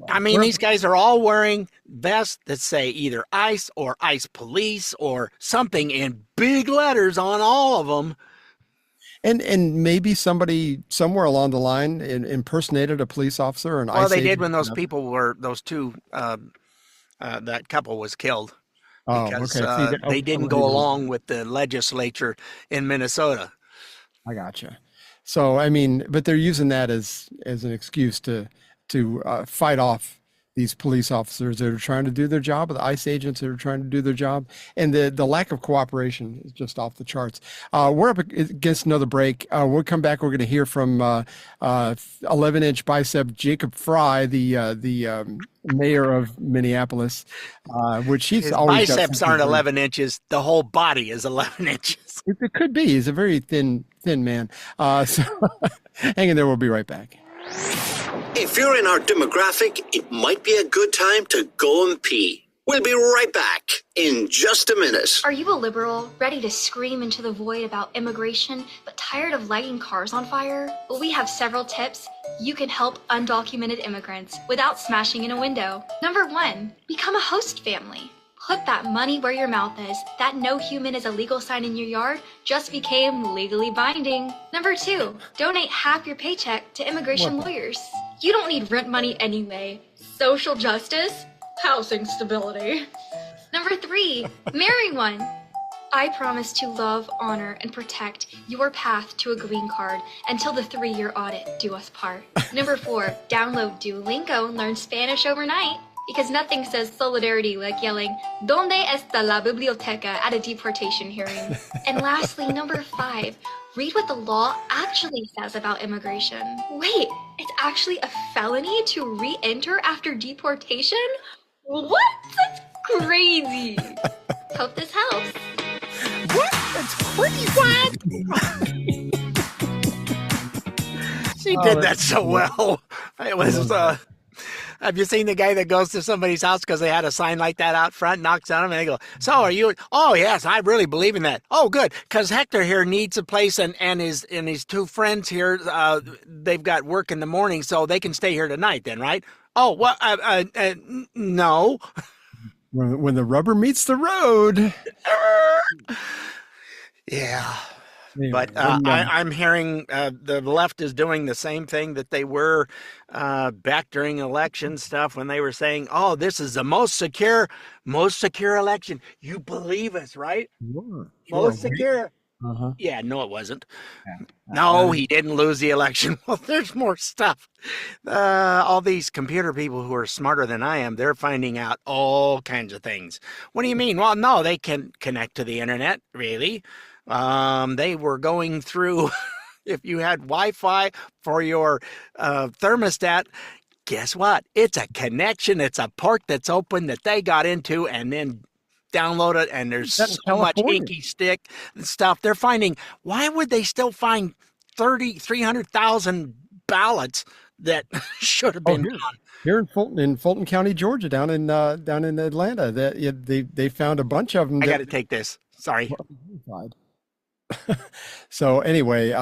I mean, these guys are all wearing vests that say either ICE or ICE police or something in big letters on all of them. And maybe somebody somewhere along the line impersonated a police officer or an ICE agent. Well, they did when those those two, that couple was killed. Because they didn't go along with the legislature in Minnesota. I gotcha. So, I mean, but they're using that as an excuse to fight off these police officers that are trying to do their job, or the ICE agents that are trying to do their job. And the lack of cooperation is just off the charts. We're up against another break. We'll come back. We're going to hear from 11-inch bicep Jacob Frey, the mayor of Minneapolis, which his always biceps aren't 11 inches. The whole body is 11 inches. It could be. He's a very thin man. So hang in there. We'll be right back. If you're in our demographic, it might be a good time to go and pee. We'll be right back in just a minute. Are you a liberal, ready to scream into the void about immigration, but tired of lighting cars on fire? Well, we have several tips you can help undocumented immigrants without smashing in a window. Number 1, become a host family. Put that money where your mouth is. That no human is a legal sign in your yard just became legally binding. Number 2, donate half your paycheck to immigration lawyers. You don't need rent money anyway. Social justice, housing stability. Number 3, marry one. I promise to love, honor, and protect your path to a green card until the 3-year audit do us part. Number 4, download Duolingo and learn Spanish overnight. Because nothing says solidarity like yelling, "Donde está la biblioteca?" at a deportation hearing. And lastly, number 5, read what the law actually says about immigration. Wait, it's actually a felony to re-enter after deportation? What? That's crazy. Hope this helps. What? That's crazy. What? She did that so well. It was, have you seen the guy that goes to somebody's house because they had a sign like that out front, knocks on them, and they go, "So are you?" "Oh, yes, I really believe in that." "Oh, good, because Hector here needs a place, and his 2 friends here, they've got work in the morning, so they can stay here tonight then, right?" "Oh, well, no." When the rubber meets the road. Yeah. Anyway, But I'm hearing the left is doing the same thing that they were back during election stuff when they were saying, "Oh, this is the most secure election." You believe us, right? Sure. Most secure. Uh-huh. Yeah, no, it wasn't. Yeah. No, he didn't lose the election. Well, there's more stuff. All these computer people who are smarter than I am, they're finding out all kinds of things. What do you mean? Well, no, they can connect to the internet, really. They were going through, if you had Wi-Fi for your thermostat, guess what? It's a connection. It's a port that's open that they got into and then download it, and there's so much inky stick and stuff. They're finding, why would they still find 300,000 ballots that should have been gone? Here in Fulton County, Georgia, down in Atlanta, they found a bunch of them. I got to take this. Sorry. So anyway,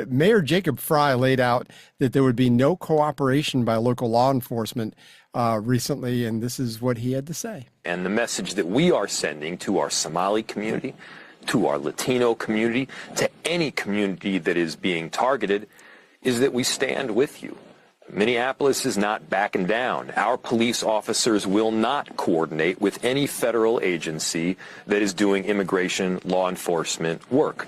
Mayor Jacob Fry laid out that there would be no cooperation by local law enforcement recently, and this is what he had to say. And the message that we are sending to our Somali community, to our Latino community, to any community that is being targeted, is that we stand with you. Minneapolis is not backing down. Our police officers will not coordinate with any federal agency that is doing immigration law enforcement work.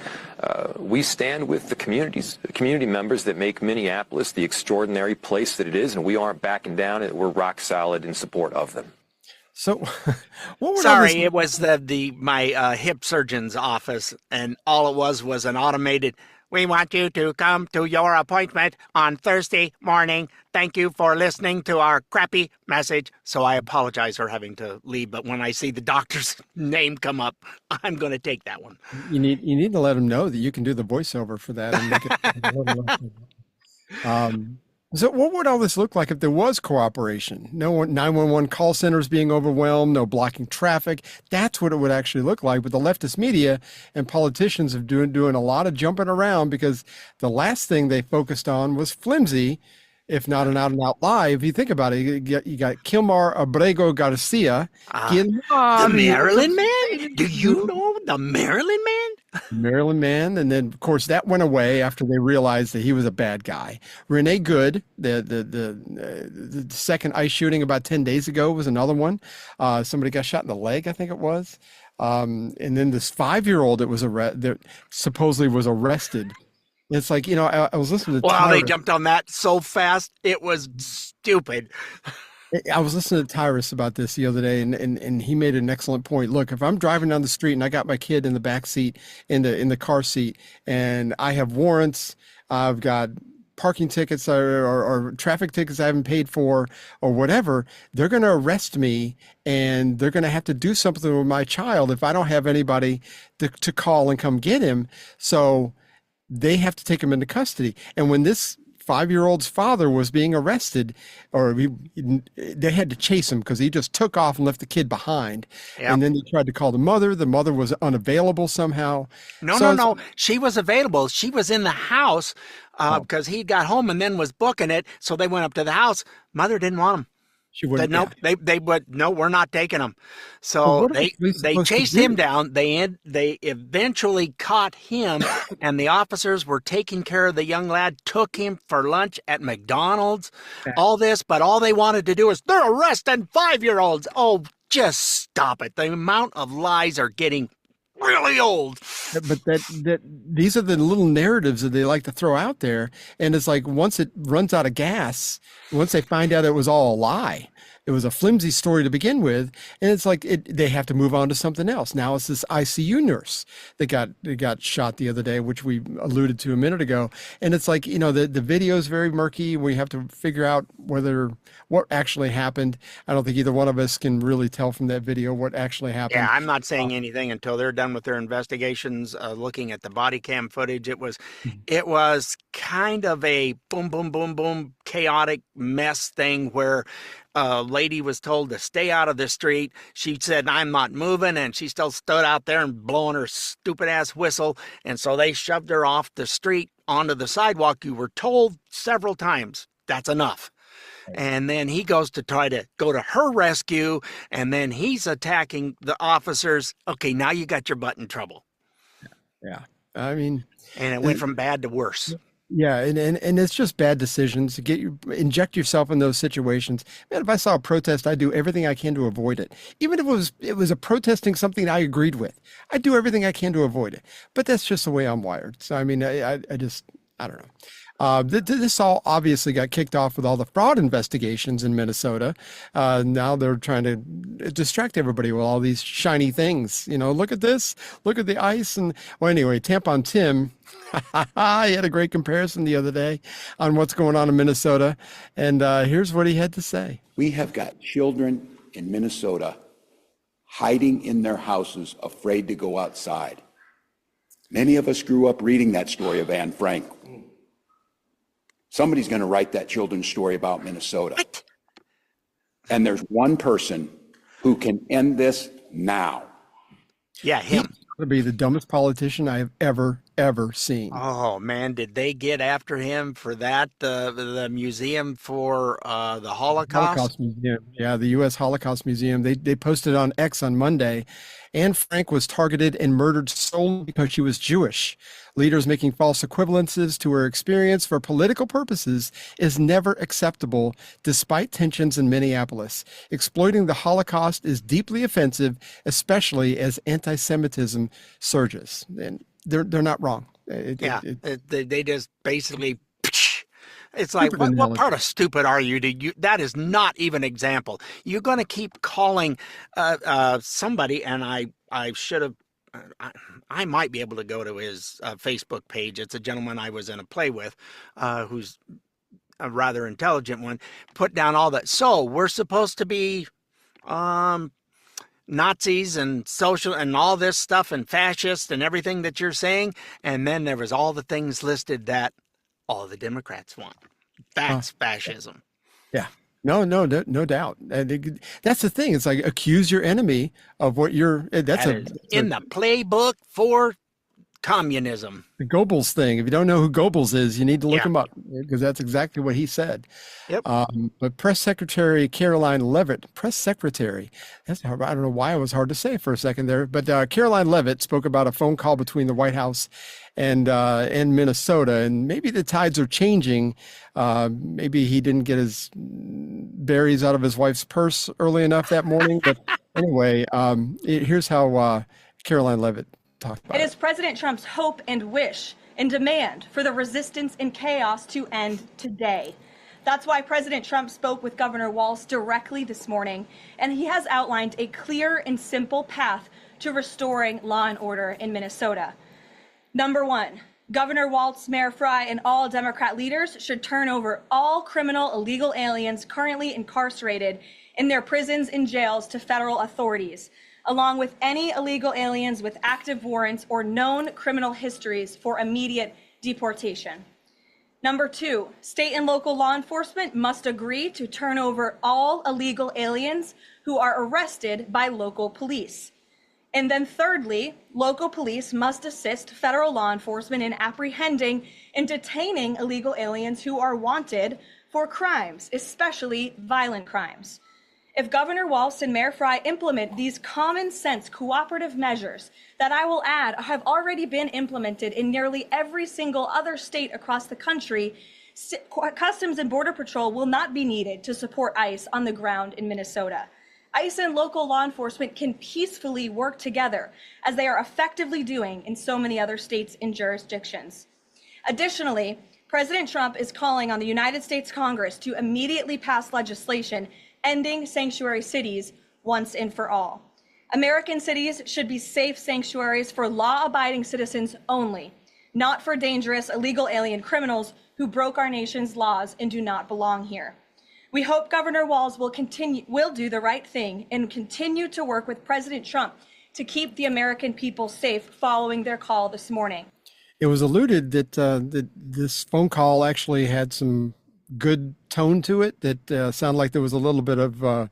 We stand with the community members that make Minneapolis the extraordinary place that it is, and we aren't backing down. We're rock solid in support of them. So, what would Sorry, it was my hip surgeon's office, and all it was an automated. We want you to come to your appointment on Thursday morning. Thank you for listening to our crappy message. So I apologize for having to leave, but when I see the doctor's name come up, I'm going to take that one. You need to let them know that you can do the voiceover for that and make it. So what would all this look like if there was cooperation? No 911 call centers being overwhelmed, no blocking traffic. That's what it would actually look like. But the leftist media and politicians are doing a lot of jumping around because the last thing they focused on was flimsy, if not an out-and-out lie. If you think about it, you got Kilmar Abrego Garcia. The Maryland man? Do you know the Maryland man? Maryland man, and then of course that went away after they realized that he was a bad guy. Renee Good, the second ICE shooting about 10 days ago was another one. Somebody got shot in the leg, I think it was. And then this 5-year-old that supposedly was arrested. It's like, I was listening to Wow, Tyrus. they jumped on that so fast. It was stupid. I was listening to Tyrus about this the other day, and he made an excellent point. Look, if I'm driving down the street and I got my kid in the back seat, in the car seat, and I have warrants, I've got parking tickets or traffic tickets I haven't paid for or whatever, they're going to arrest me, and they're going to have to do something with my child if I don't have anybody to call and come get him. So they have to take him into custody. And when this 5-year-old's father was being arrested, or they had to chase him because he just took off and left the kid behind. Yep. And then they tried to call the mother. The mother was unavailable somehow. No. She was available. She was in the house because he got home and then was booking it. So they went up to the house. Mother didn't want him. She wouldn't. Nope. They would. No, we're not taking him. So they chased him down. They eventually caught him, and the officers were taking care of the young lad. Took him for lunch at McDonald's. All this, but all they wanted to do is they're arresting 5-year-olds. Oh, just stop it! The amount of lies are getting really old. But these are the little narratives that they like to throw out there, and it's like once it runs out of gas, once they find out it was all a lie, it was a flimsy story to begin with, and it's like they have to move on to something else. Now it's this ICU nurse that got shot the other day, which we alluded to a minute ago, and it's like the video is very murky. We have to figure out what actually happened. I don't think either one of us can really tell from that video what actually happened. Yeah, I'm not saying anything until they're done with their investigations, looking at the body cam footage. It was kind of a boom, boom, boom, boom, chaotic mess thing where a lady was told to stay out of the street. She said, "I'm not moving," and she still stood out there and blowing her stupid ass whistle. And so they shoved her off the street onto the sidewalk. You were told several times, that's enough. And then he goes to try to go to her rescue, and then he's attacking the officers. Okay, now you got your butt in trouble. Yeah. I mean, and it went from bad to worse. Yeah, and it's just bad decisions. Inject yourself in those situations. Man, if I saw a protest, I'd do everything I can to avoid it. Even if it was a protesting something I agreed with, I'd do everything I can to avoid it. But that's just the way I'm wired. So I mean, I don't know. This all obviously got kicked off with all the fraud investigations in Minnesota. Now they're trying to distract everybody with all these shiny things. Look at this, look at the ice. And well, anyway, Tampon Tim, he had a great comparison the other day on what's going on in Minnesota. And here's what he had to say. We have got children in Minnesota hiding in their houses, afraid to go outside. Many of us grew up reading that story of Anne Frank. Somebody's going to write that children's story about Minnesota. What? And there's one person who can end this now. Yeah, him. He's going to be the dumbest politician I have ever seen. Oh man, did they get after him for that? The museum for the Holocaust? Museum. Yeah, the U.S. Holocaust Museum. They posted on X on Monday. Anne Frank was targeted and murdered solely because she was Jewish. Leaders making false equivalences to her experience for political purposes is never acceptable, despite tensions in Minneapolis. Exploiting the Holocaust is deeply offensive, especially as anti-Semitism surges. And they're not wrong. They just basically. It's like, what part of stupid are you? That is not even example. You're going to keep calling somebody, and I should have. I might be able to go to his Facebook page. It's a gentleman I was in a play with, who's a rather intelligent one. Put down all that. So we're supposed to be Nazis and social and all this stuff and fascist and everything that you're saying. And then there was all the things listed that all the Democrats want. That's fascism. Yeah. No doubt. That's the thing. It's like accuse your enemy of what you're. That's in the playbook for communism. The Goebbels thing. If you don't know who Goebbels is, you need to look him up, because that's exactly what he said. Yep. But Press Secretary Caroline Leavitt, that's hard. I don't know why it was hard to say for a second there, but Caroline Leavitt spoke about a phone call between the White House and Minnesota, and maybe the tides are changing. Maybe he didn't get his berries out of his wife's purse early enough that morning. But anyway, here's how Caroline Leavitt talked about it. It is President Trump's hope and wish and demand for the resistance and chaos to end today. That's why President Trump spoke with Governor Walz directly this morning, and he has outlined a clear and simple path to restoring law and order in Minnesota. Number one, Governor Walz, Mayor Frey, and all Democrat leaders should turn over all criminal illegal aliens currently incarcerated in their prisons and jails to federal authorities, along with any illegal aliens with active warrants or known criminal histories for immediate deportation. Number two, state and local law enforcement must agree to turn over all illegal aliens who are arrested by local police. And then thirdly, local police must assist federal law enforcement in apprehending and detaining illegal aliens who are wanted for crimes, especially violent crimes. If Governor Walz and Mayor Frey implement these common sense cooperative measures that I will add have already been implemented in nearly every single other state across the country, Customs and Border Patrol will not be needed to support ICE on the ground in Minnesota. ICE and local law enforcement can peacefully work together, as they are effectively doing in so many other states and jurisdictions. Additionally, President Trump is calling on the United States Congress to immediately pass legislation ending sanctuary cities once and for all. American cities should be safe sanctuaries for law-abiding citizens only, not for dangerous illegal alien criminals who broke our nation's laws and do not belong here. We hope Governor Walz will do the right thing and continue to work with President Trump to keep the American people safe following their call this morning. It was alluded that this phone call actually had some good tone to it, that sounded like there was a little bit of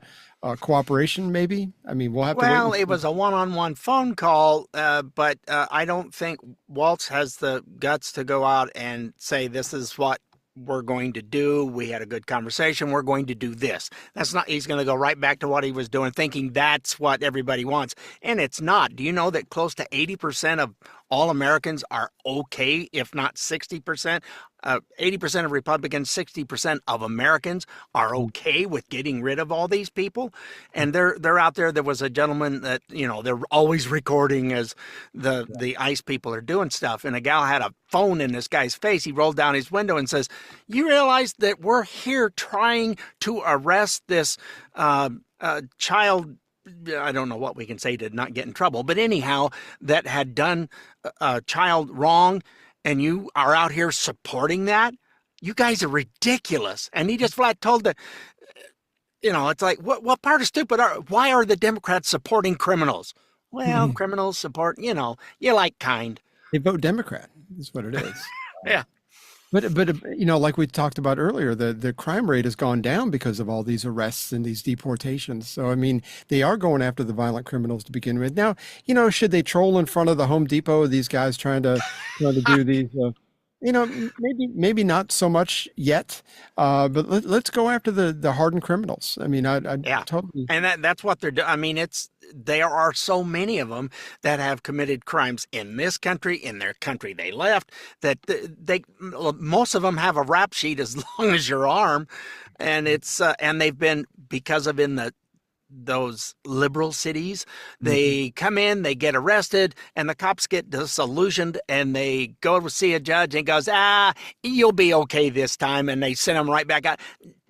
cooperation, maybe. I mean, we'll have to wait. Well, it was a one-on-one phone call, but I don't think Walz has the guts to go out and say this is what we're going to do. We had a good conversation. We're going to do this. That's not, he's going to go right back to what he was doing, thinking that's what everybody wants. And it's not. Do you know that close to 80% of all Americans are okay, if not 60%? 80% of Republicans, 60% of Americans are okay with getting rid of all these people. And they're out there. There was a gentleman that, they're always recording as the ICE people are doing stuff. And a gal had a phone in this guy's face. He rolled down his window and says, "You realize that we're here trying to arrest this child," I don't know what we can say to not get in trouble, but anyhow, that had done a child wrong, and you are out here supporting that? You guys are ridiculous. And he just flat told it's like, what part of stupid why are the Democrats supporting criminals? Well, criminals support, you like kind. They vote Democrat, is what it is. Yeah. But like we talked about earlier, the crime rate has gone down because of all these arrests and these deportations. So, I mean, they are going after the violent criminals to begin with. Now, should they troll in front of the Home Depot, these guys trying to do these, maybe not so much yet, but let's go after the hardened criminals. I mean, I totally. And that's what they're doing. I mean, there are so many of them that have committed crimes in this country, in their country they left, that most of them have a rap sheet as long as your arm. And and they've been, because of those liberal cities, they come in, they get arrested, and the cops get disillusioned, and they go to see a judge and goes, you'll be okay this time. And they send them right back out,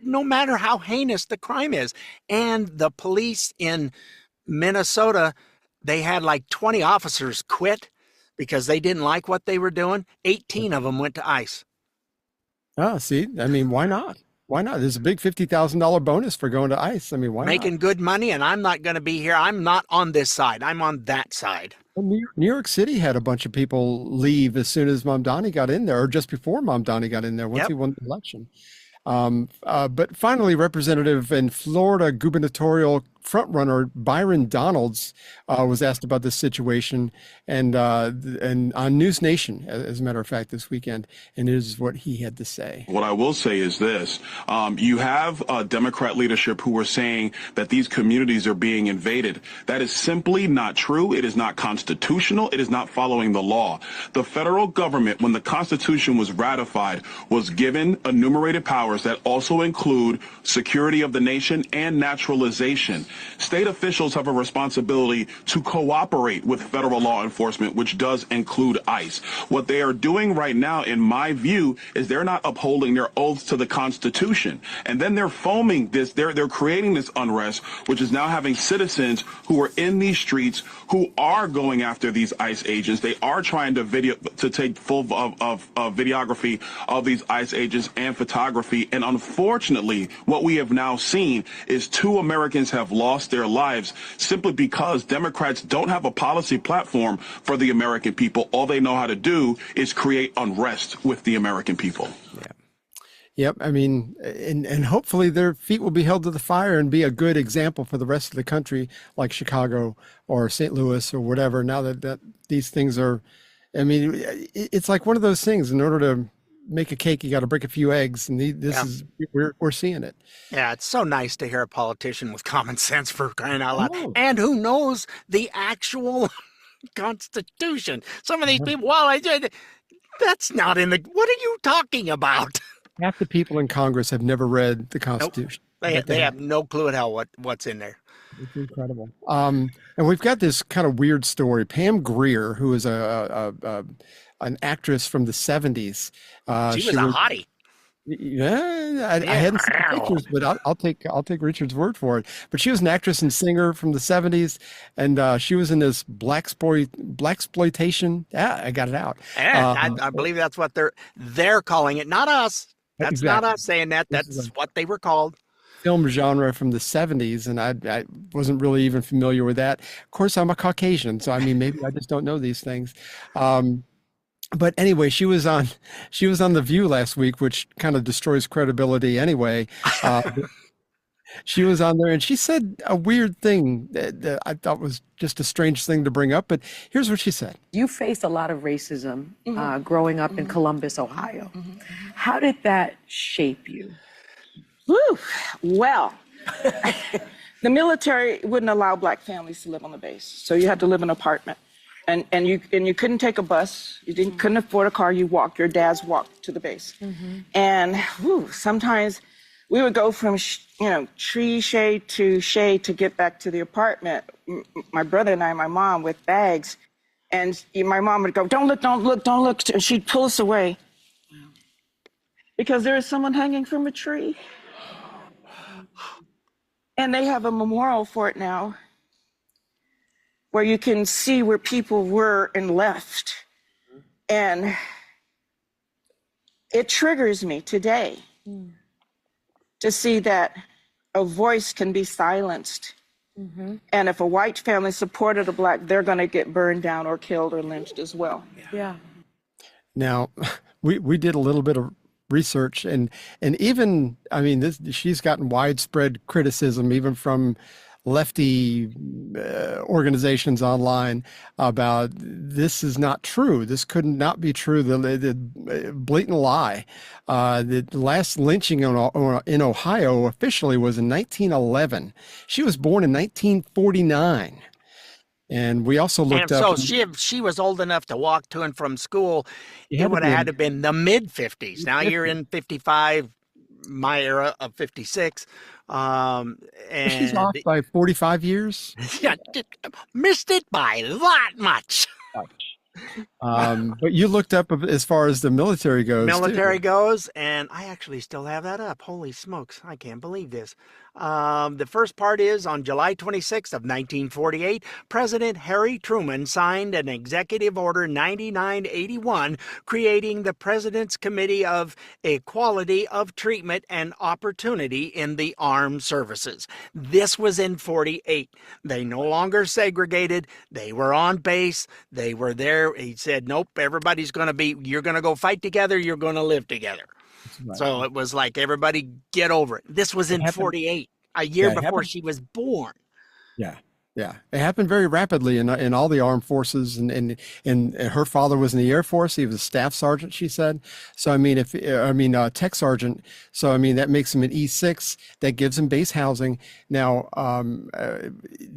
no matter how heinous the crime is. And the police in Minnesota, they had like 20 officers quit because they didn't like what they were doing. 18 of them went to ICE. Oh, see, I mean, why not? Why not? There's a big $50,000 bonus for going to ICE. I mean, why Making not? good money, and I'm not going to be here. I'm not on this side. I'm on that side. Well, New York City had a bunch of people leave as soon as Mamdani got in there, or just before Mamdani got in there, once he won the election. But finally, Representative and Florida gubernatorial frontrunner Byron Donalds was asked about this situation, and on News Nation, as a matter of fact, this weekend, and it is what he had to say. What I will say is this: you have Democrat leadership who are saying that these communities are being invaded. That is simply not true. It is not constitutional. It is not following the law. The federal government, when the Constitution was ratified, was given enumerated powers that also include security of the nation and naturalization. State officials have a responsibility to cooperate with federal law enforcement, which does include ICE. What they are doing right now, in my view, is they're not upholding their oaths to the Constitution. And then they're foaming this, they're creating this unrest, which is now having citizens who are in these streets who are going after these ICE agents. They are trying to take full videography of these ICE agents and photography. And unfortunately, what we have now seen is 2 Americans have lost their lives simply because Democrats don't have a policy platform for the American people. All they know how to do is create unrest with the American people. Yeah. Yep. I mean, and hopefully their feet will be held to the fire and be a good example for the rest of the country, like Chicago or St. Louis or whatever. Now that these things are, I mean, it's like one of those things. In order to make a cake, you got to break a few eggs, and we're seeing it. Yeah, it's so nice to hear a politician with common sense, for crying out loud, and who knows the actual Constitution. Some of these people, that's not in the. What are you talking about? Half the people in Congress have never read the Constitution. Nope. They have no clue at how what's in there. It's incredible. And we've got this kind of weird story. Pam Grier, who is an actress from the 70s. She was a hottie. Yeah, I hadn't seen pictures, but I'll take Richard's word for it. But she was an actress and singer from the 70s, and she was in this blaxploitation. Yeah, I got it out. I believe that's what they're calling it, not us. That's not us saying that. That's what they were called. Film genre from the 70s, and I wasn't really even familiar with that. Of course, I'm a Caucasian, so I mean, maybe I just don't know these things. But anyway, she was on The View last week, which kind of destroys credibility anyway. She was on there and she said a weird thing that I thought was just a strange thing to bring up. But here's what she said. You faced a lot of racism growing up in Columbus, Ohio. How did that shape you? Woo. Well, the military wouldn't allow black families to live on the base. So you had to live in an apartment. And you couldn't take a bus. You couldn't afford a car. You walked. Your dads walked to the base. And sometimes we would go from tree shade to get back to the apartment. My brother and I, my mom, with bags, and my mom would go, "Don't look, don't look, don't look," and she'd pull us away because there is someone hanging from a tree, and they have a memorial for it now, where you can see where people were and left, and it triggers me today. To see that a voice can be silenced. And if a white family supported a black, they're going to get burned down or killed or lynched as well. Yeah. Now, we did a little bit of research and even, I mean, she's gotten widespread criticism even from lefty organizations online about this is not true. This could not be true. The blatant lie. The last lynching in Ohio officially was in 1911. She was born in 1949. And we also looked up. And so she was old enough to walk to and from school. It would have had to have been the mid-50s. Now you're in 55, my era of 56. And she's off by 45 years. Yeah, missed it by that much. But you looked up as far as the military goes. Goes, and I actually still have that up. Holy smokes, I can't believe this. The first part is on July 26th of 1948, President Harry Truman signed an Executive Order 9981 creating the President's Committee of Equality of Treatment and Opportunity in the Armed Services. This was in 48. They no longer segregated. They were on base. They were there. He said, nope, you're going to go fight together. You're going to live together. Right. So it was like, everybody get over it. This was in 48, a year before she was born. Yeah. Yeah. It happened very rapidly in all the armed forces. And her father was in the Air Force. He was a staff sergeant, she said. So, I mean, tech sergeant. So, I mean, that makes him an E6. That gives him base housing. Now,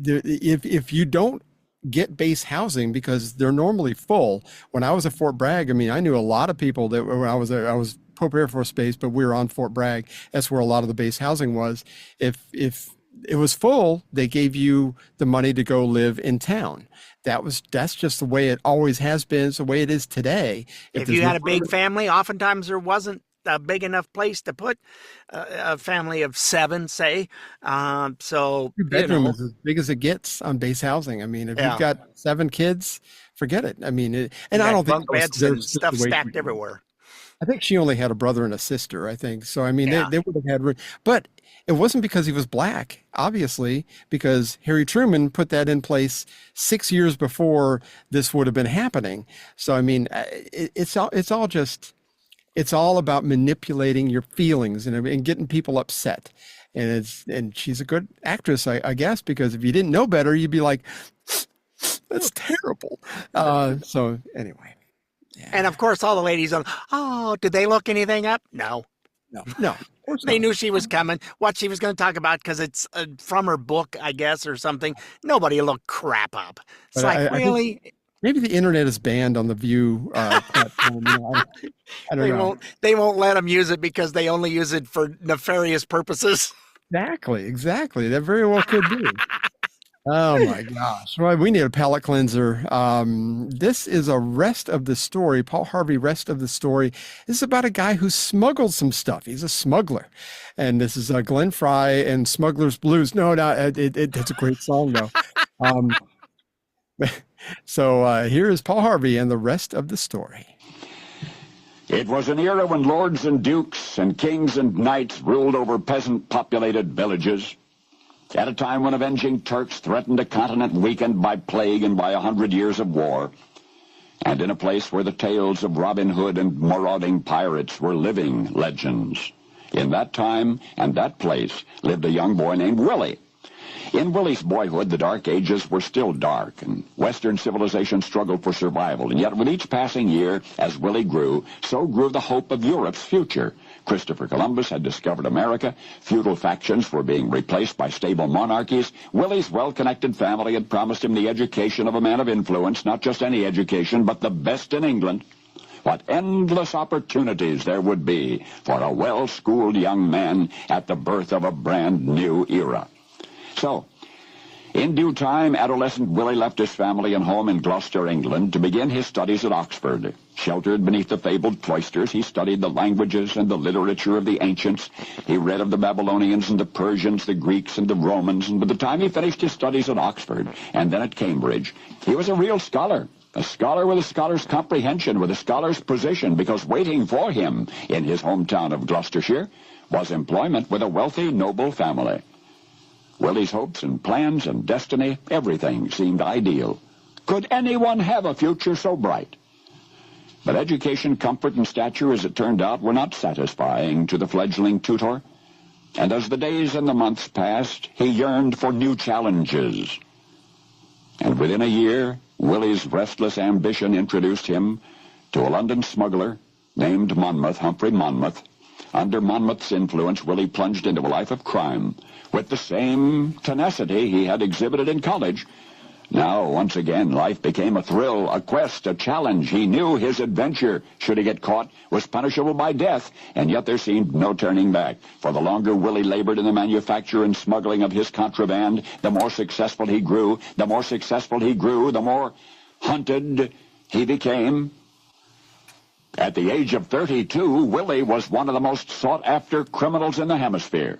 if you don't get base housing, because they're normally full. When I was at Fort Bragg, I mean, I knew a lot of people that when I was Pope Air Force Base, but we were on Fort Bragg. That's where a lot of the base housing was. If it was full, they gave you the money to go live in town. That's just the way it always has been. It's the way it is today. If you had a big family, oftentimes there wasn't a big enough place to put a family of 7, say. So your bedroom is as big as it gets on base housing. I mean, if you've got 7 kids, forget it. I mean, I don't think beds and stuff stacked everywhere. I think she only had a brother and a sister, I think. So, I mean, they would have had room. But it wasn't because he was black, obviously, because Harry Truman put that in place 6 years before this would have been happening. So, I mean, it's all about manipulating your feelings and getting people upset. And she's a good actress, I guess, because if you didn't know better, you'd be like, that's terrible. So anyway. Yeah. And of course, all the ladies did they look anything up? No. They knew she was coming, what she was going to talk about, because it's from her book, I guess, or something. Nobody looked crap up. It's really? Maybe the internet is banned on the View platform. I don't know. They won't let them use it because they only use it for nefarious purposes. Exactly. That very well could be. Oh my gosh. Well, we need a palate cleanser. This is a rest of the story. Paul Harvey Rest of the story. This is about a guy who smuggled some stuff. He's a smuggler. And this is Glenn Fry and Smuggler's Blues. No, it's a great song though. So here is Paul Harvey and the rest of the story. It was an era when lords and dukes and kings and knights ruled over peasant-populated villages. At a time when avenging Turks threatened a continent weakened by plague and by 100 years of war, and in a place where the tales of Robin Hood and marauding pirates were living legends, In that time and that place lived a young boy named Willie. In Willie's boyhood, the Dark Ages were still dark, and Western civilization struggled for survival. And yet with each passing year, as Willie grew, so grew the hope of Europe's future. Christopher Columbus had discovered America. Feudal factions were being replaced by stable monarchies. Willie's well-connected family had promised him the education of a man of influence, not just any education, but the best in England. What endless opportunities there would be for a well-schooled young man at the birth of a brand new era. So, in due time, adolescent Willie left his family and home in Gloucester, England, to begin his studies at Oxford. Sheltered beneath the fabled cloisters, he studied the languages and the literature of the ancients. He read of the Babylonians and the Persians, the Greeks and the Romans, and by the time he finished his studies at Oxford and then at Cambridge, he was a real scholar. A scholar with a scholar's comprehension, with a scholar's position, because waiting for him in his hometown of Gloucestershire was employment with a wealthy, noble family. Willie's hopes and plans and destiny, everything seemed ideal. Could anyone have a future so bright? But education, comfort, and stature, as it turned out, were not satisfying to the fledgling tutor. And as the days and the months passed, he yearned for new challenges. And within a year, Willie's restless ambition introduced him to a London smuggler named Monmouth, Humphrey Monmouth. Under Monmouth's influence, Willie plunged into a life of crime with the same tenacity he had exhibited in college. Now, once again, life became a thrill, a quest, a challenge. He knew his adventure, should he get caught, was punishable by death, and yet there seemed no turning back. For the longer Willie labored in the manufacture and smuggling of his contraband, the more successful he grew. The more successful he grew, the more hunted he became. At the age of 32, Willie was one of the most sought-after criminals in the hemisphere.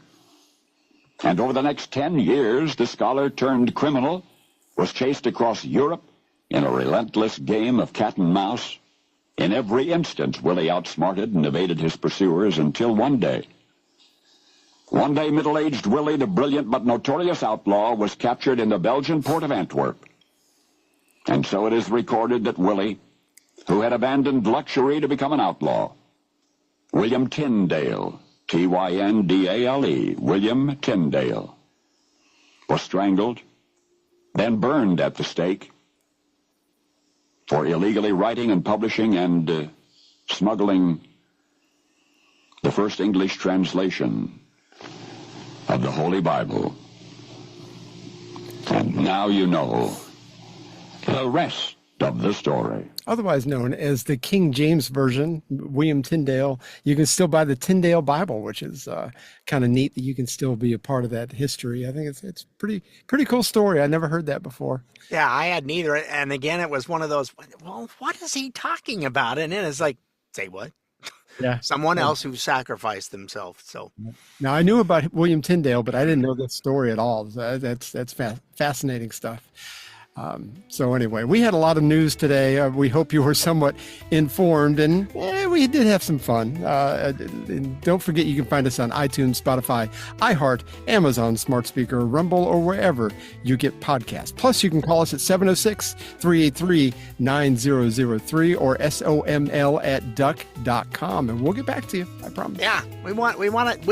And over the next 10 years, the scholar-turned-criminal was chased across Europe in a relentless game of cat and mouse. In every instance, Willie outsmarted and evaded his pursuers until one day, middle-aged Willie, the brilliant but notorious outlaw, was captured in the Belgian port of Antwerp. And so it is recorded that Willie, who had abandoned luxury to become an outlaw, William Tyndale, Tyndale, William Tyndale, was strangled, then burned at the stake for illegally writing and publishing and smuggling the first English translation of the Holy Bible. And now you know the rest of the story. Otherwise known as the King James Version, William Tyndale. You can still buy the Tyndale Bible, which is kind of neat that you can still be a part of that history. I think it's pretty cool story. I never heard that before. Yeah, I had neither. And again, it was one of those, well, what is he talking about? And then it's like, say what? Yeah. Someone else who sacrificed themselves. So now I knew about William Tyndale, but I didn't know that story at all. That's fascinating stuff. So anyway, we had a lot of news today. We hope you were somewhat informed, and we did have some fun. And don't forget, you can find us on iTunes, Spotify, iHeart, Amazon Smart Speaker, Rumble, or wherever you get podcasts. Plus, you can call us at 706-383-9003 or soml@duck.com, and we'll get back to you. I promise. Yeah, we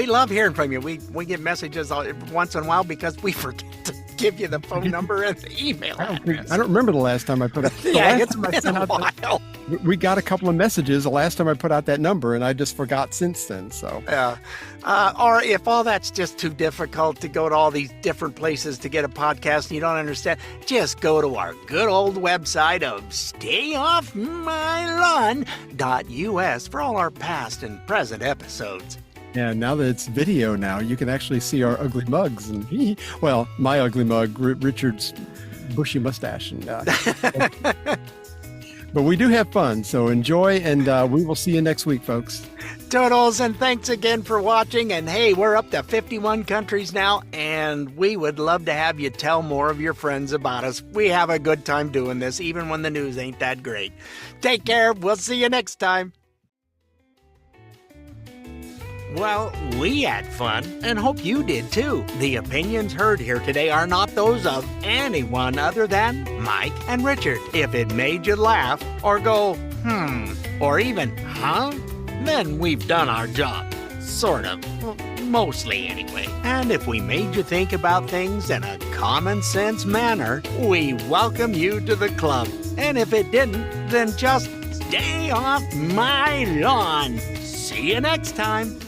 love hearing from you. We get messages once in a while because we forget to give you the phone number and the email address. I don't remember the last time I put out. It's been a while. We got a couple of messages the last time I put out that number, and I just forgot since then. So yeah, or if all that's just too difficult to go to all these different places to get a podcast and you don't understand, just go to our good old website of StayOffMyLawn.us for all our past and present episodes. Yeah, now that it's video now, you can actually see our ugly mugs and, well, my ugly mug, Richard's bushy mustache. And, but we do have fun, so enjoy, and we will see you next week, folks. Toodles, and thanks again for watching. And hey, we're up to 51 countries now, and we would love to have you tell more of your friends about us. We have a good time doing this, even when the news ain't that great. Take care. We'll see you next time. Well, we had fun, and hope you did too. The opinions heard here today are not those of anyone other than Mike and Richard. If it made you laugh, or go, or even, then we've done our job. Sort of. Well, mostly anyway. And if we made you think about things in a common sense manner, we welcome you to the club. And if it didn't, then just stay off my lawn. See you next time.